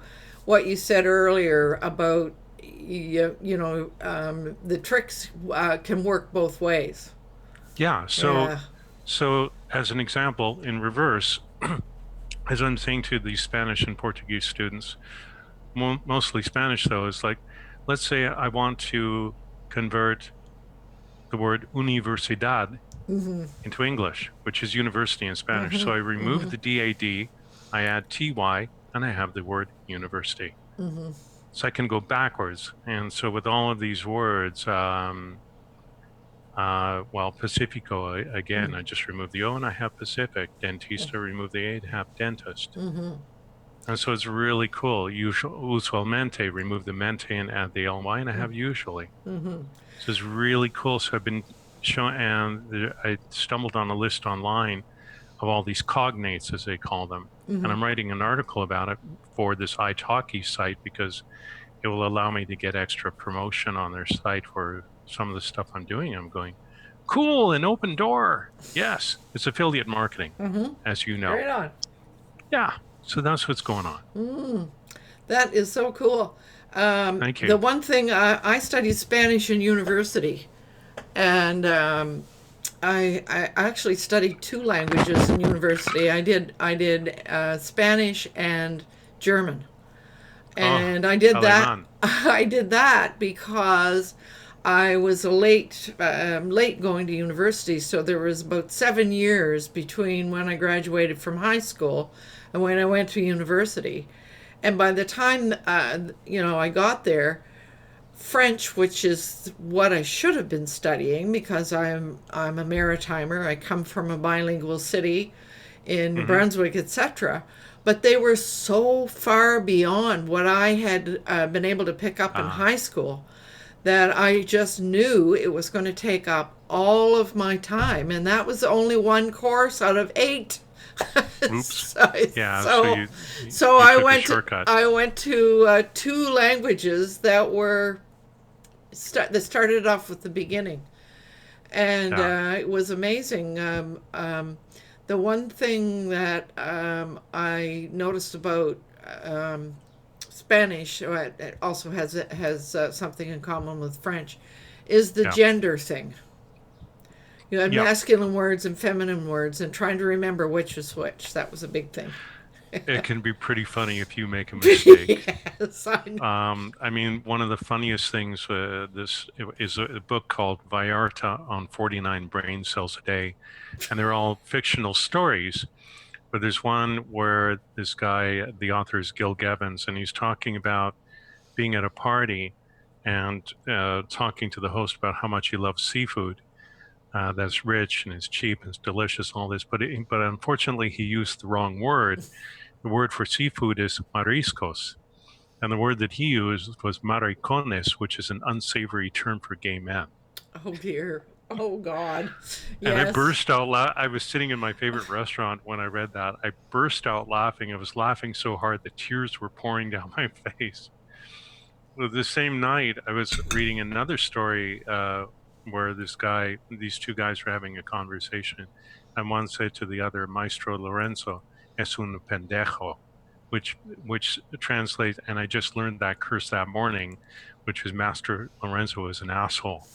S1: what you said earlier about the tricks can work both ways.
S5: Yeah. So as an example, in reverse, as I'm saying to the Spanish and Portuguese students, mostly Spanish though, is like, let's say I want to convert the word universidad into English, which is university in Spanish. So I remove the DAD, I add TY, and I have the word university. So I can go backwards. And so with all of these words, Pacifico, again, I just remove the O and I have Pacific. Dentista, remove the A to have dentist. And so it's really cool. Usualmente, remove the mente and add the ly, and I have usually. So it's really cool. So I've been showing, and I stumbled on a list online of all these cognates, as they call them. And I'm writing an article about it for this italki site because it will allow me to get extra promotion on their site for some of the stuff I'm doing. I'm going, cool, an open door. Yes, it's affiliate marketing, as you know.
S1: Right on.
S5: Yeah, so that's what's going on.
S1: That is so cool.
S5: Thank you.
S1: The one thing, I studied Spanish in university, and I actually studied two languages in university. I did Spanish and German, and I did that. I did that because I was late going to university, so there was about 7 years between when I graduated from high school and when I went to university. And by the time I got there, French, which is what I should have been studying because I'm a maritimer. I come from a bilingual city in New Brunswick, etc. But they were so far beyond what I had been able to pick up in high school that I just knew it was going to take up all of my time. And that was only one course out of 8.
S5: Oops.
S1: so,
S5: Yeah.
S1: so,
S5: You
S1: I
S5: took
S1: went
S5: a shortcut.
S1: I went to 2 languages that were that started off with the beginning, and
S5: Yeah.
S1: it was amazing. The one thing that I noticed about Spanish, it also has something in common with French, is the
S5: Yeah.
S1: gender thing. You had
S5: Yeah.
S1: masculine words and feminine words, and trying to remember which is which. That was a big thing.
S5: It can be pretty funny if you make a mistake.
S1: Yes, I know.
S5: I mean, one of the funniest things this is a book called Vallarta on 49 brain cells a day, and they're all fictional stories. But there's one where this guy, the author is Gil Evans, and he's talking about being at a party and talking to the host about how much he loves seafood. That's rich and it's cheap and it's delicious and all this, but unfortunately he used the wrong word. The word for seafood is mariscos, and the word that he used was maricones, which is an unsavory term for gay men.
S1: Oh dear. Oh God.
S5: And I
S1: Yes.
S5: burst out I was sitting in my favorite restaurant when I read that. I burst out laughing. I was laughing so hard the tears were pouring down my face. Well, the same night, I was reading another story where these 2 guys were having a conversation, and one said to the other, "Maestro Lorenzo es un pendejo," which translates, and I just learned that curse that morning, which was Master Lorenzo is an asshole,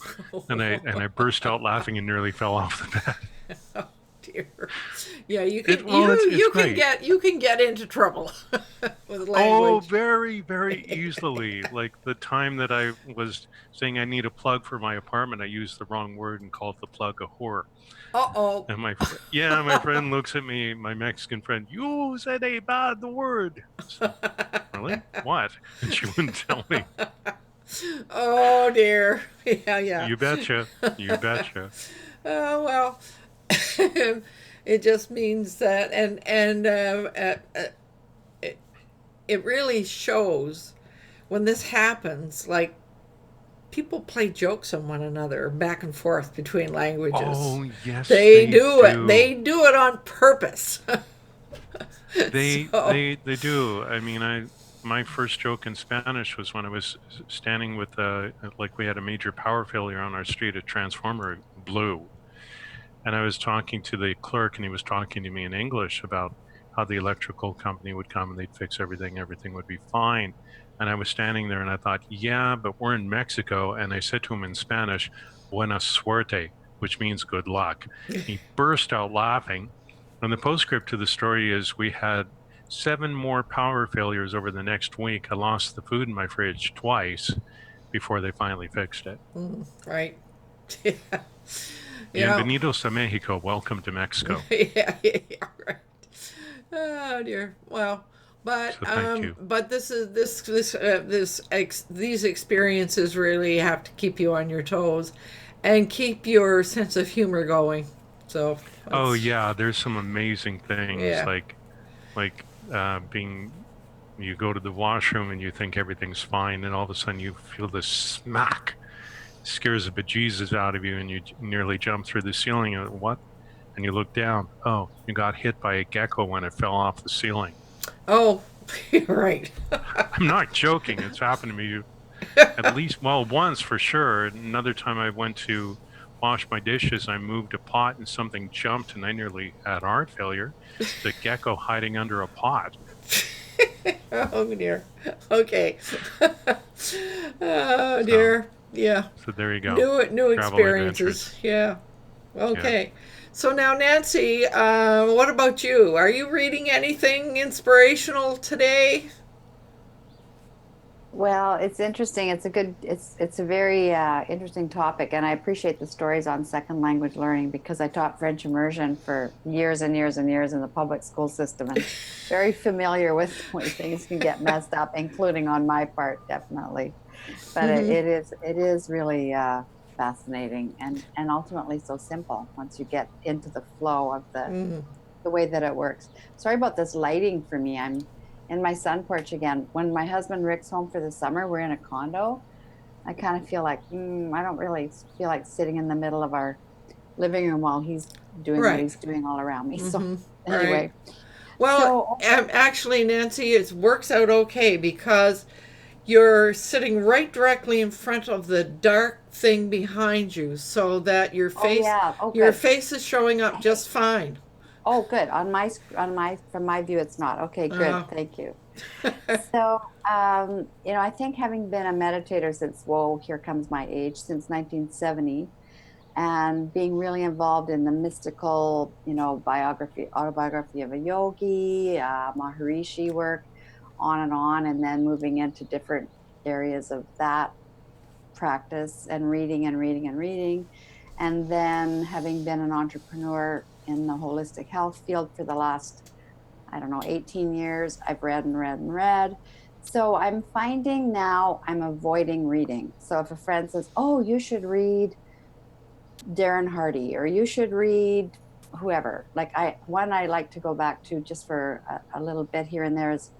S5: and I burst out laughing and nearly fell off the bed.
S1: Oh dear. Yeah, you can
S5: It's
S1: you can get into trouble with
S5: Oh,
S1: language.
S5: very, very easily. Like the time that I was saying I need a plug for my apartment, I used the wrong word and called the plug a whore.
S1: Uh-oh.
S5: And my friend looks at me, my Mexican friend, you said a bad word. So, really? What? And she wouldn't tell me.
S1: Oh dear. Yeah, yeah.
S5: You betcha. You betcha.
S1: Oh well. It just means that, it really shows when this happens, like people play jokes on one another back and forth between languages.
S5: Oh, yes,
S1: They
S5: they
S1: do it.
S5: do.
S1: They do it on purpose.
S5: They
S1: So-
S5: they do. I mean, my first joke in Spanish was when I was standing with like we had a major power failure on our street. A transformer blew, and I was talking to the clerk, and he was talking to me in English about how the electrical company would come and they'd fix everything. Everything would be fine. And I was standing there, and I thought, yeah, but we're in Mexico. And I said to him in Spanish, "Buena suerte," which means good luck. He burst out laughing. And the postscript to the story is we had 7 more power failures over the next week. I lost the food in my fridge twice before they finally fixed it.
S1: right. Yeah.
S5: Bienvenidos a Mexico. Welcome to Mexico.
S1: Yeah, right. Oh dear. Well, but
S5: So thank you.
S1: but these experiences really have to keep you on your toes, and keep your sense of humor going. So.
S5: Oh yeah, there's some amazing things
S1: Yeah.
S5: like being. You go to the washroom and you think everything's fine, and all of a sudden you feel this smack, scares the bejesus out of you, and you nearly jump through the ceiling. And what? And you look down. Oh, you got hit by a gecko when it fell off the ceiling.
S1: Oh, right.
S5: I'm not joking. It's happened to me at least, well, once for sure. Another time I went to wash my dishes, I moved a pot and something jumped and I nearly had heart failure. The gecko hiding under a pot.
S1: Oh dear. Okay. Oh dear. Yeah.
S5: So there you go.
S1: New
S5: Travel
S1: experiences. Yeah. Okay. So now, Nancy, what about you? Are you reading anything inspirational today?
S4: Well, it's interesting. It's a very interesting topic, and I appreciate the stories on second language learning because I taught French immersion for years and years and years in the public school system, and very familiar with when things can get messed up, including on my part, definitely. But it is really fascinating and ultimately so simple once you get into the flow of the way that it works. Sorry about this lighting for me. I'm in my sun porch again. When my husband Rick's home for the summer, we're in a condo. I kind of feel like I don't really feel like sitting in the middle of our living room while he's doing what
S1: Right.
S4: he's doing all around me. So
S1: Right.
S4: anyway,
S1: Well,
S4: so
S1: actually, Nancy, it works out okay because you're sitting right directly in front of the dark thing behind you, so that your
S4: oh
S1: face
S4: yeah, oh
S1: your
S4: good.
S1: face is showing up just fine.
S4: Oh, good. From my view, it's not. Okay, good.
S1: Uh,
S4: Thank you. So, I think having been a meditator since, whoa, here comes my age, since 1970, and being really involved in the mystical, autobiography of a yogi, Maharishi work, on, and then moving into different areas of that practice and reading and reading and reading. And then having been an entrepreneur in the holistic health field for the last, I don't know, 18 years, I've read and read and read. So I'm finding now I'm avoiding reading. So if a friend says, oh, you should read Darren Hardy, or you should read whoever, I like to go back to just for a little bit here and there is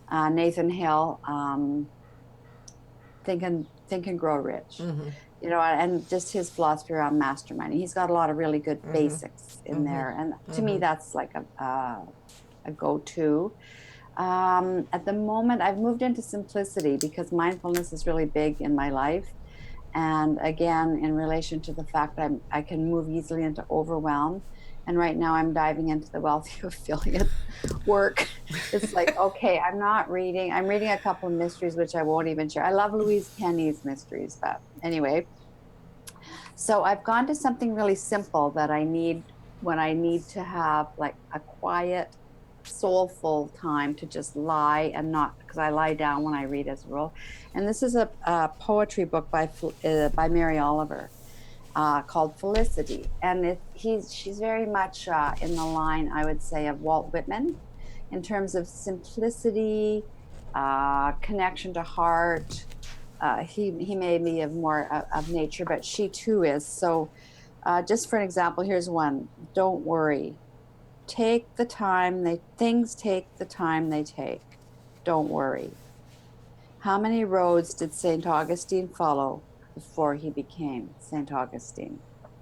S4: Nathan Hill, Think and Grow Rich.
S1: mhm,
S4: And just his philosophy around masterminding. He's got a lot of really good basics in there, and to me, that's like a go-to. At the moment, I've moved into simplicity because mindfulness is really big in my life. And again, in relation to the fact that I can move easily into overwhelm. And right now I'm diving into the wealthy affiliate work. It's like, okay, I'm not reading. I'm reading a couple of mysteries, which I won't even share. I love Louise Penny's mysteries, but anyway. So I've gone to something really simple that I need when I need to have like a quiet, soulful time to just lie and not, because I lie down when I read as a rule. And this is a poetry book by Mary Oliver called Felicity. And she's very much in the line, I would say, of Walt Whitman in terms of simplicity, connection to heart. He may be of more of nature, but she too is. So just for an example, here's one. Don't worry. Things take the time they take. Don't worry. How many roads did St. Augustine follow before he became St. Augustine?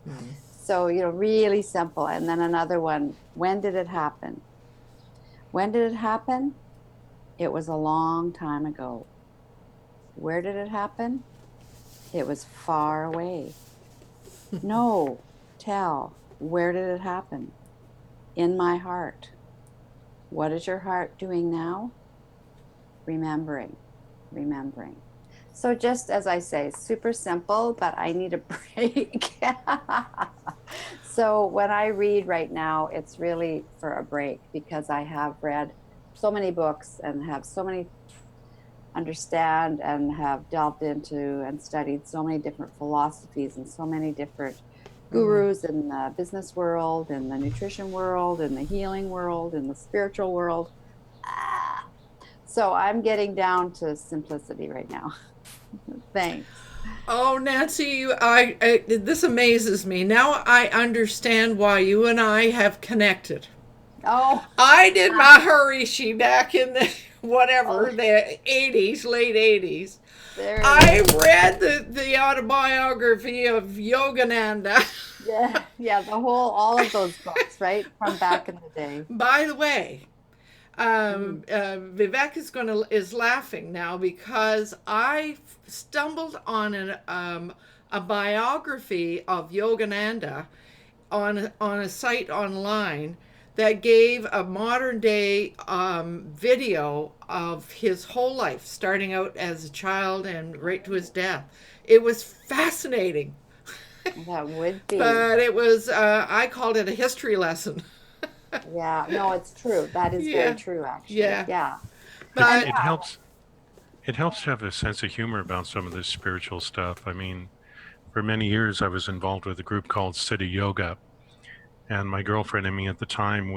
S4: Mm-hmm. So, really simple. And then another one. When did it happen? When did it happen? It was a long time ago. Where did it happen? It was far away. No, tell. Where did it happen? In my heart. What is your heart doing now? Remembering. So just as I say, super simple, but I need a break. So when I read right now, it's really for a break because I have read so many books and have so many understand and have delved into and studied so many different philosophies and so many different gurus in the business world, in the nutrition world, in the healing world, in the spiritual world. So I'm getting down to simplicity right now. Thanks.
S1: Oh, Nancy, this amazes me. Now I understand why you and I have connected.
S4: Oh,
S1: I did Maharishi back in the the 80s, late 80s. I read the autobiography of Yogananda.
S4: Yeah, all of those books, right, from back in the day.
S1: By the way, Vivek is laughing now because I stumbled on a biography of Yogananda on a site online that gave a modern day video of his whole life, starting out as a child and right to his death. It was fascinating.
S4: That would be.
S1: But it was, I called it a history lesson.
S4: Yeah, no, it's true. That is very true, actually. Yeah.
S5: But it helps to have a sense of humor about some of this spiritual stuff. I mean, for many years, I was involved with a group called City Yoga. And my girlfriend and me at the time,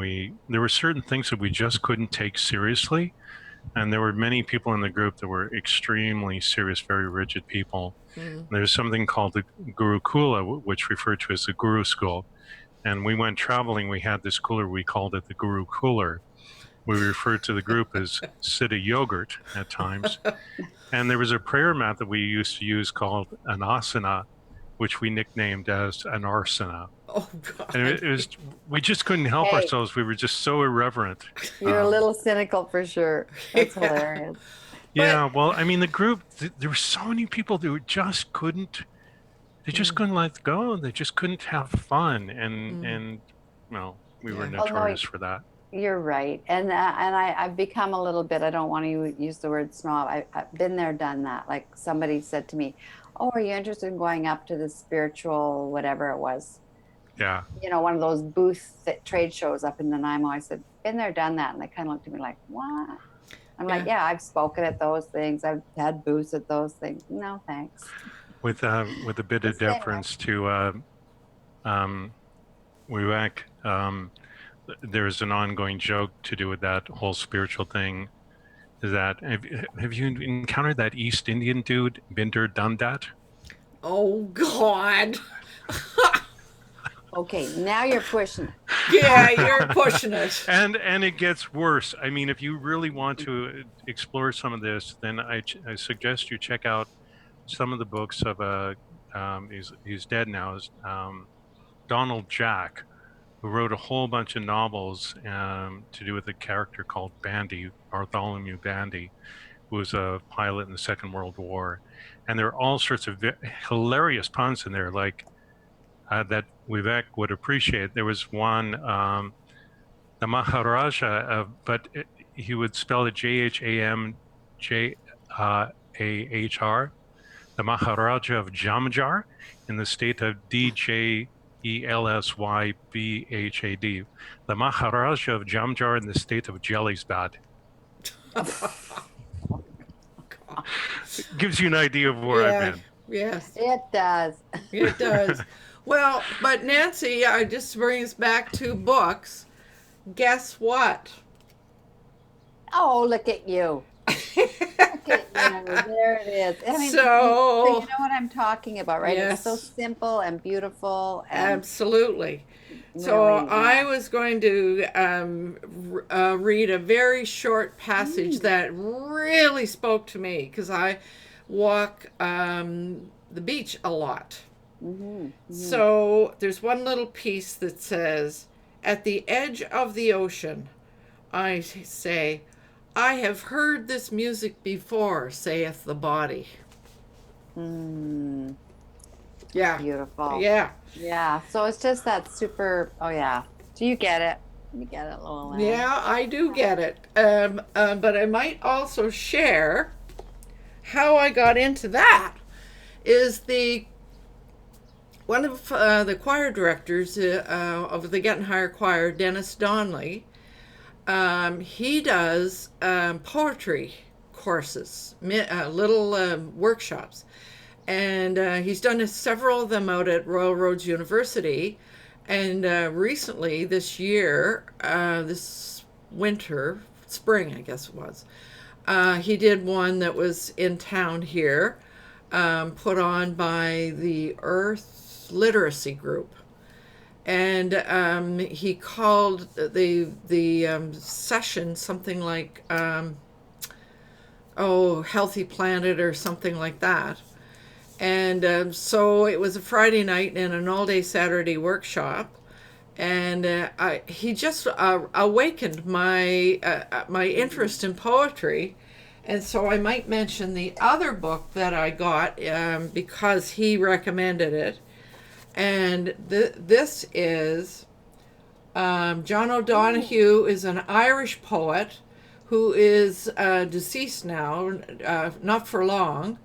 S5: there were certain things that we just couldn't take seriously. And there were many people in the group that were extremely serious, very rigid people. There's something called the Gurukula, which referred to as the Guru School. And we went traveling. We had this cooler. We called it the Guru Cooler. We referred to the group as City Yogurt at times. And there was a prayer mat that we used to use called an asana. which we nicknamed as an arsena.
S1: Oh God.
S5: And it was, we just couldn't help
S4: Hey.
S5: ourselves. We were just so irreverent.
S4: You're a little cynical for sure. That's
S1: Yeah.
S4: hilarious.
S5: Yeah, well, I mean, the group, there were so many people who just couldn't, they just couldn't let go. They just couldn't have fun. And well, we were
S1: Yeah.
S4: Well, no,
S5: notorious for that.
S4: You're right. And I've become a little bit, I don't want to use the word snob. I've been there, done that. Like somebody said to me, oh, are you interested in going up to the spiritual, whatever it was?
S5: Yeah.
S4: You know, one of those booth trade shows up in Nanaimo. I said, been there, done that. And they kind of looked at me like, what? I'm like, yeah, I've spoken at those things. I've had booths at those things. No, thanks.
S5: With a bit of
S4: Just saying.
S5: deference to Vivek, there's an ongoing joke to do with that whole spiritual thing. Is that have you encountered that East Indian dude, Binder Dundat?
S1: Oh God.
S4: Okay, now you're pushing it.
S1: Yeah, you're pushing it.
S5: And it gets worse. I mean, if you really want to explore some of this, then I suggest you check out some of the books of he's dead now, is Donald Jack, who wrote a whole bunch of novels to do with a character called Bandy, Bartholomew Bandy, who was a pilot in the Second World War. And there are all sorts of hilarious puns in there, like that Vivek would appreciate. There was one, the Maharaja, but he would spell it Jhamjahar, the Maharaja of Jamjar in the state of Djelsybhad, the Maharaja of Jamjar in the state of Jelliesbad. Gives you an idea of where I've been.
S1: Yes,
S4: It does.
S1: it does. Well, but Nancy, I just bring us back to books. Guess what?
S4: Oh, look at you. Look at you. There it is. I mean,
S1: So-
S4: you know what I'm talking about, right?
S1: Yes.
S4: It's so simple and beautiful. And
S1: Absolutely. So
S4: really,
S1: I was going to read a very short passage that really spoke to me because I walk the beach a lot. So there's one little piece that says, at the edge of the ocean, I say, I have heard this music before, saith the body. Yeah.
S4: beautiful.
S1: Yeah.
S4: Yeah. So it's just that super. Oh yeah. Do you get it? You get it, little lamb.
S1: Yeah, I do get it. But I might also share how I got into that. Is one of the choir directors of the Getting Higher Choir, Dennis Donnelly, he does poetry courses, little workshops. And he's done several of them out at Royal Roads University. And recently, this year, this winter, spring, I guess it was, he did one that was in town here, put on by the Earth Literacy Group. And he called the session something like, Healthy Planet or something like that. And so it was a Friday night and an all-day Saturday workshop, and he just awakened my interest in poetry, and so I might mention the other book that I got because he recommended it, and this is John O'Donohue is an Irish poet who is deceased now, not for long.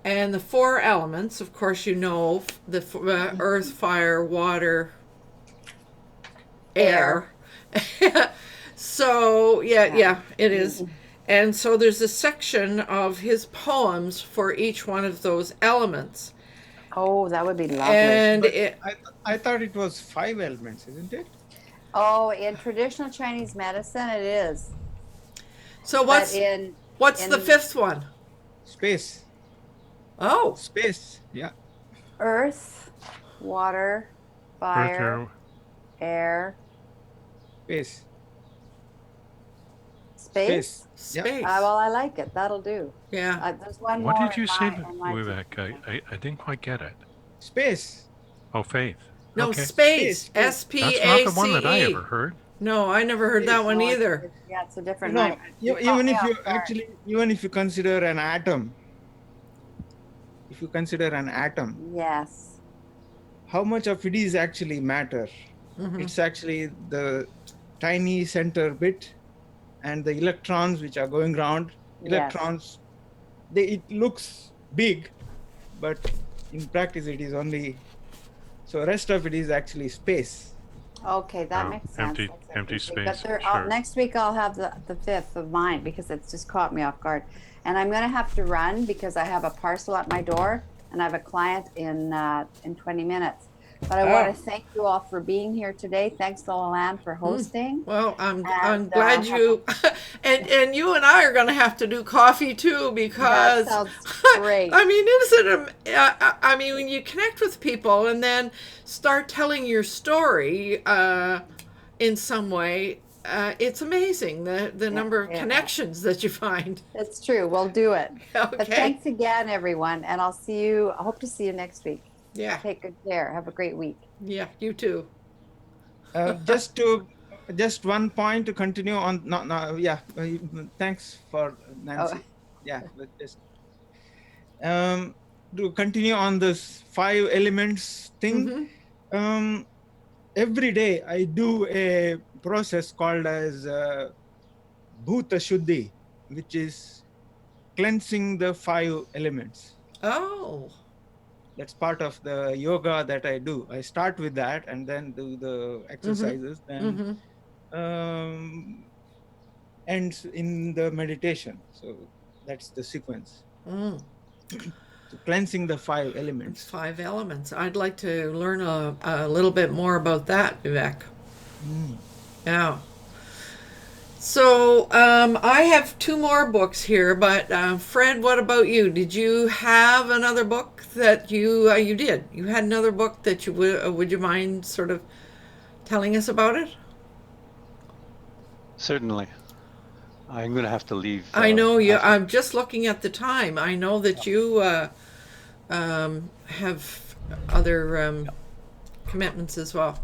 S1: And the four elements, of course, you know, the earth, fire, water, air. So, yeah, it is. And so there's a section of his poems for each one of those elements.
S4: Oh, that would be lovely.
S1: And
S2: But I thought it was 5 elements, isn't it?
S4: Oh, in traditional Chinese medicine, it is.
S1: so
S4: But
S1: what's the
S4: in-
S1: fifth one?
S2: Space.
S1: Oh,
S2: Space. Yeah.
S4: earth, water, fire, air,
S2: Space.
S4: space.
S2: Space.
S1: space.
S4: Well, I like it. That'll do.
S1: Yeah.
S4: There's one
S5: What
S4: more
S5: did you
S4: in
S5: say,
S4: my
S5: Vivek? I didn't quite get it.
S2: Space.
S5: Oh, faith.
S1: No,
S5: Okay.
S1: space.
S2: Space.
S5: That's not the one that I
S1: SPACE.
S5: ever heard.
S1: No, I never heard that
S2: Space.
S1: one
S4: No,
S1: either.
S4: yeah, it's a different
S2: No,
S4: name. You caught
S2: even
S4: me
S2: if you
S4: off guard.
S2: actually, even if you consider an atom,
S4: Yes.
S2: how much of it is actually matter? It's actually the tiny center bit and the electrons which are going around.
S4: Yes.
S2: Electrons, it looks big, but in practice it is only, so rest of it is actually space.
S4: Okay, that makes sense.
S5: Empty,
S4: That's
S5: empty
S4: interesting. But
S5: space. Sure.
S4: next week I'll have the fifth of mine because it's just caught me off guard. And I'm going to have to run because I have a parcel at my door and I have a client in 20 minutes. But I want to thank you all for being here today. Thanks, Lolan, for hosting.
S1: Well, I'm glad you and you and I are going to have to do coffee too because
S4: That sounds great.
S1: I mean, isn't it? I mean, when you connect with people and then start telling your story in some way, it's amazing the number of connections that you find.
S4: It's true. We'll do it.
S1: Okay.
S4: But thanks again, everyone. And I'll see you. I hope to see you next week.
S1: Yeah.
S4: Take good care. Have a great week.
S1: Yeah, you too.
S2: Just one point to continue on. No, yeah. Thanks for Nancy. Yeah, but just to continue on this 5 elements thing. Every day I do a process called as Bhuta Shuddhi, which is cleansing the 5 elements.
S1: Oh.
S2: That's part of the yoga that I do. I start with that and then do the exercises and ends in the meditation. So that's the sequence. So cleansing the 5 elements.
S1: 5 elements. I'd like to learn a little bit more about that, Vivek. Yeah. So I have 2 more books here, but Fred, what about you? Did you have another book that you did? You had another book that you would you mind sort of telling us about it?
S3: Certainly. I'm going to have to leave.
S1: I know you. I'm just looking at the time. I know that you have other commitments as well.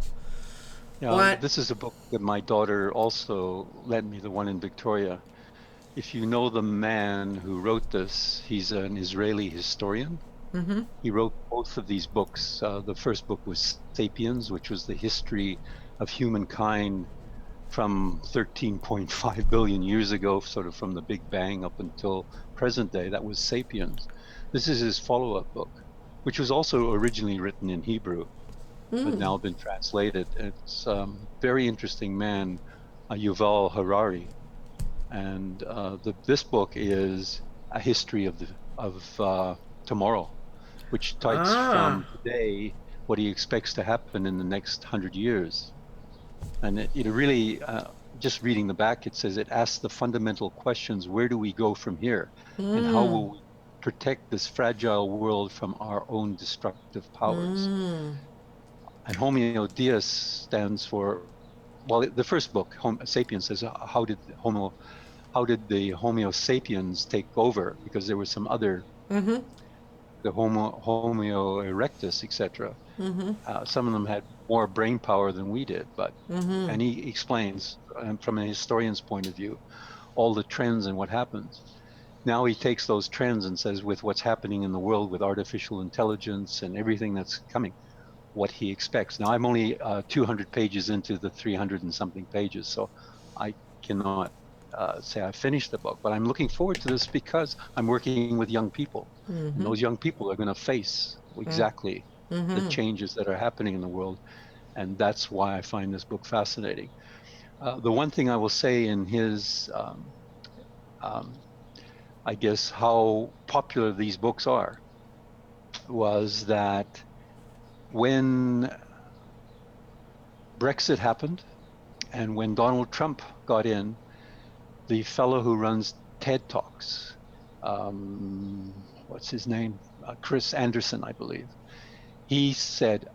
S3: Yeah, this is a book that my daughter also lent me, the one in Victoria. If you know the man who wrote this, he's an Israeli historian. He wrote both of these books. The first book was Sapiens, which was the history of humankind from 13.5 billion years ago, sort of from the Big Bang up until present day. That was Sapiens. This is his follow-up book, which was also originally written in Hebrew, but now been translated. It's a very interesting man, Yuval Harari, and this book is a history of tomorrow, which takes from today what he expects to happen in the next 100 years. And it really, just reading the back, it says it asks the fundamental questions: where do we go from here, and how will we protect this fragile world from our own destructive powers? And Homo Deus stands for, well, the first book, Sapiens, says how did the Homo sapiens take over? Because there were some other, the Homo erectus, etc. Some of them had more brain power than we did, but and he explains from a historian's point of view all the trends and what happens. Now he takes those trends and says, with what's happening in the world with artificial intelligence and everything that's coming, what he expects. Now I'm only 200 pages into the 300 and something pages, so I cannot say I finished the book, but I'm looking forward to this because I'm working with young people, and those young people are going to face exactly the changes that are happening in the world, and that's why I find this book fascinating. The one thing I will say in his, I guess, how popular these books are, was that when Brexit happened and when Donald Trump got in, the fellow who runs TED Talks, what's his name? Chris Anderson, I believe. He said,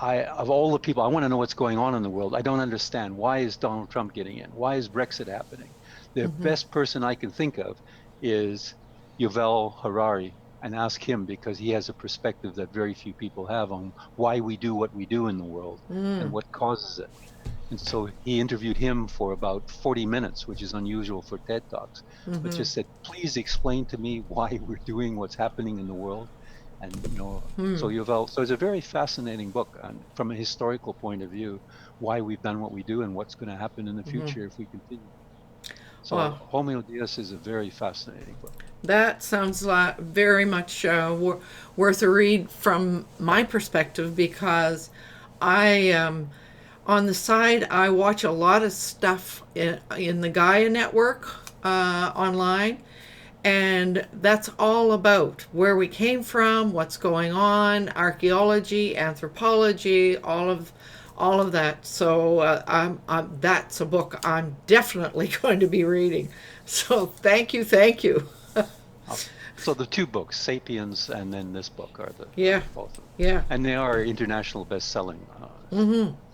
S3: of all the people, I want to know what's going on in the world. I don't understand. Why is Donald Trump getting in? Why is Brexit happening? The best person I can think of is Yuval Harari, and ask him, because he has a perspective that very few people have on why we do what we do in the world and what causes it. And so he interviewed him for about 40 minutes, which is unusual for TED Talks, but just said, please explain to me why we're doing what's happening in the world. And, so Yuval, so it's a very fascinating book from a historical point of view, why we've done what we do and what's going to happen in the future if we continue. So Homo Deus is a very fascinating book.
S1: That sounds like very much worth a read from my perspective, because I, on the side, I watch a lot of stuff in the Gaia network online, and that's all about where we came from, what's going on, archaeology, anthropology, all of that. So that's a book I'm definitely going to be reading. So thank you.
S3: So the two books, Sapiens and then this book, are the both of them.
S1: Yeah.
S3: And they are international best-selling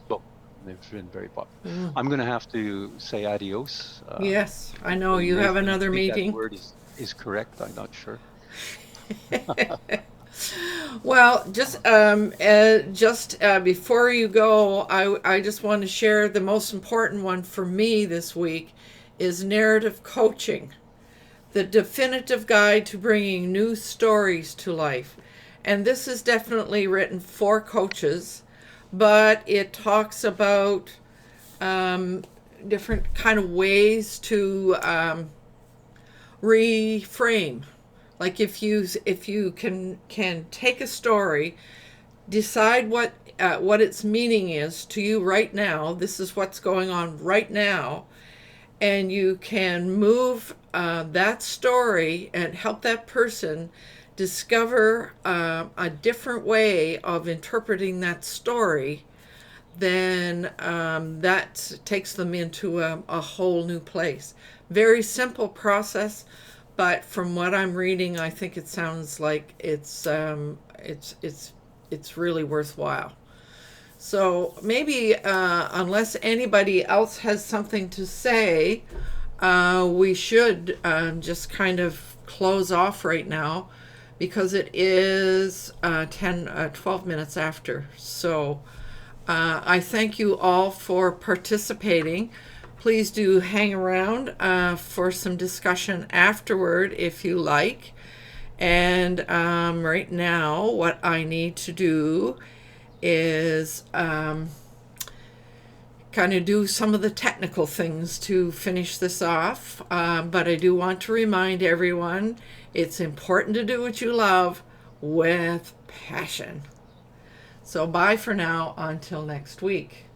S3: book. They've been very popular. I'm going to have to say adios.
S1: Yes, I know you have another meeting.
S3: That word is correct. I'm not sure.
S1: Well, just before you go, I just want to share the most important one for me this week is narrative coaching, the definitive guide to bringing new stories to life. And this is definitely written for coaches, but it talks about different kind of ways to reframe. Like if you can take a story, decide what its meaning is to you right now. This is what's going on right now, and you can move that story and help that person discover a different way of interpreting that story. Then that takes them into a whole new place. Very simple process. But from what I'm reading, I think it sounds like it's really worthwhile. So maybe unless anybody else has something to say, we should just kind of close off right now, because it is 12 minutes after. So I thank you all for participating. Please do hang around for some discussion afterward if you like. And right now, what I need to do is kind of do some of the technical things to finish this off. But I do want to remind everyone, it's important to do what you love with passion. So bye for now, until next week.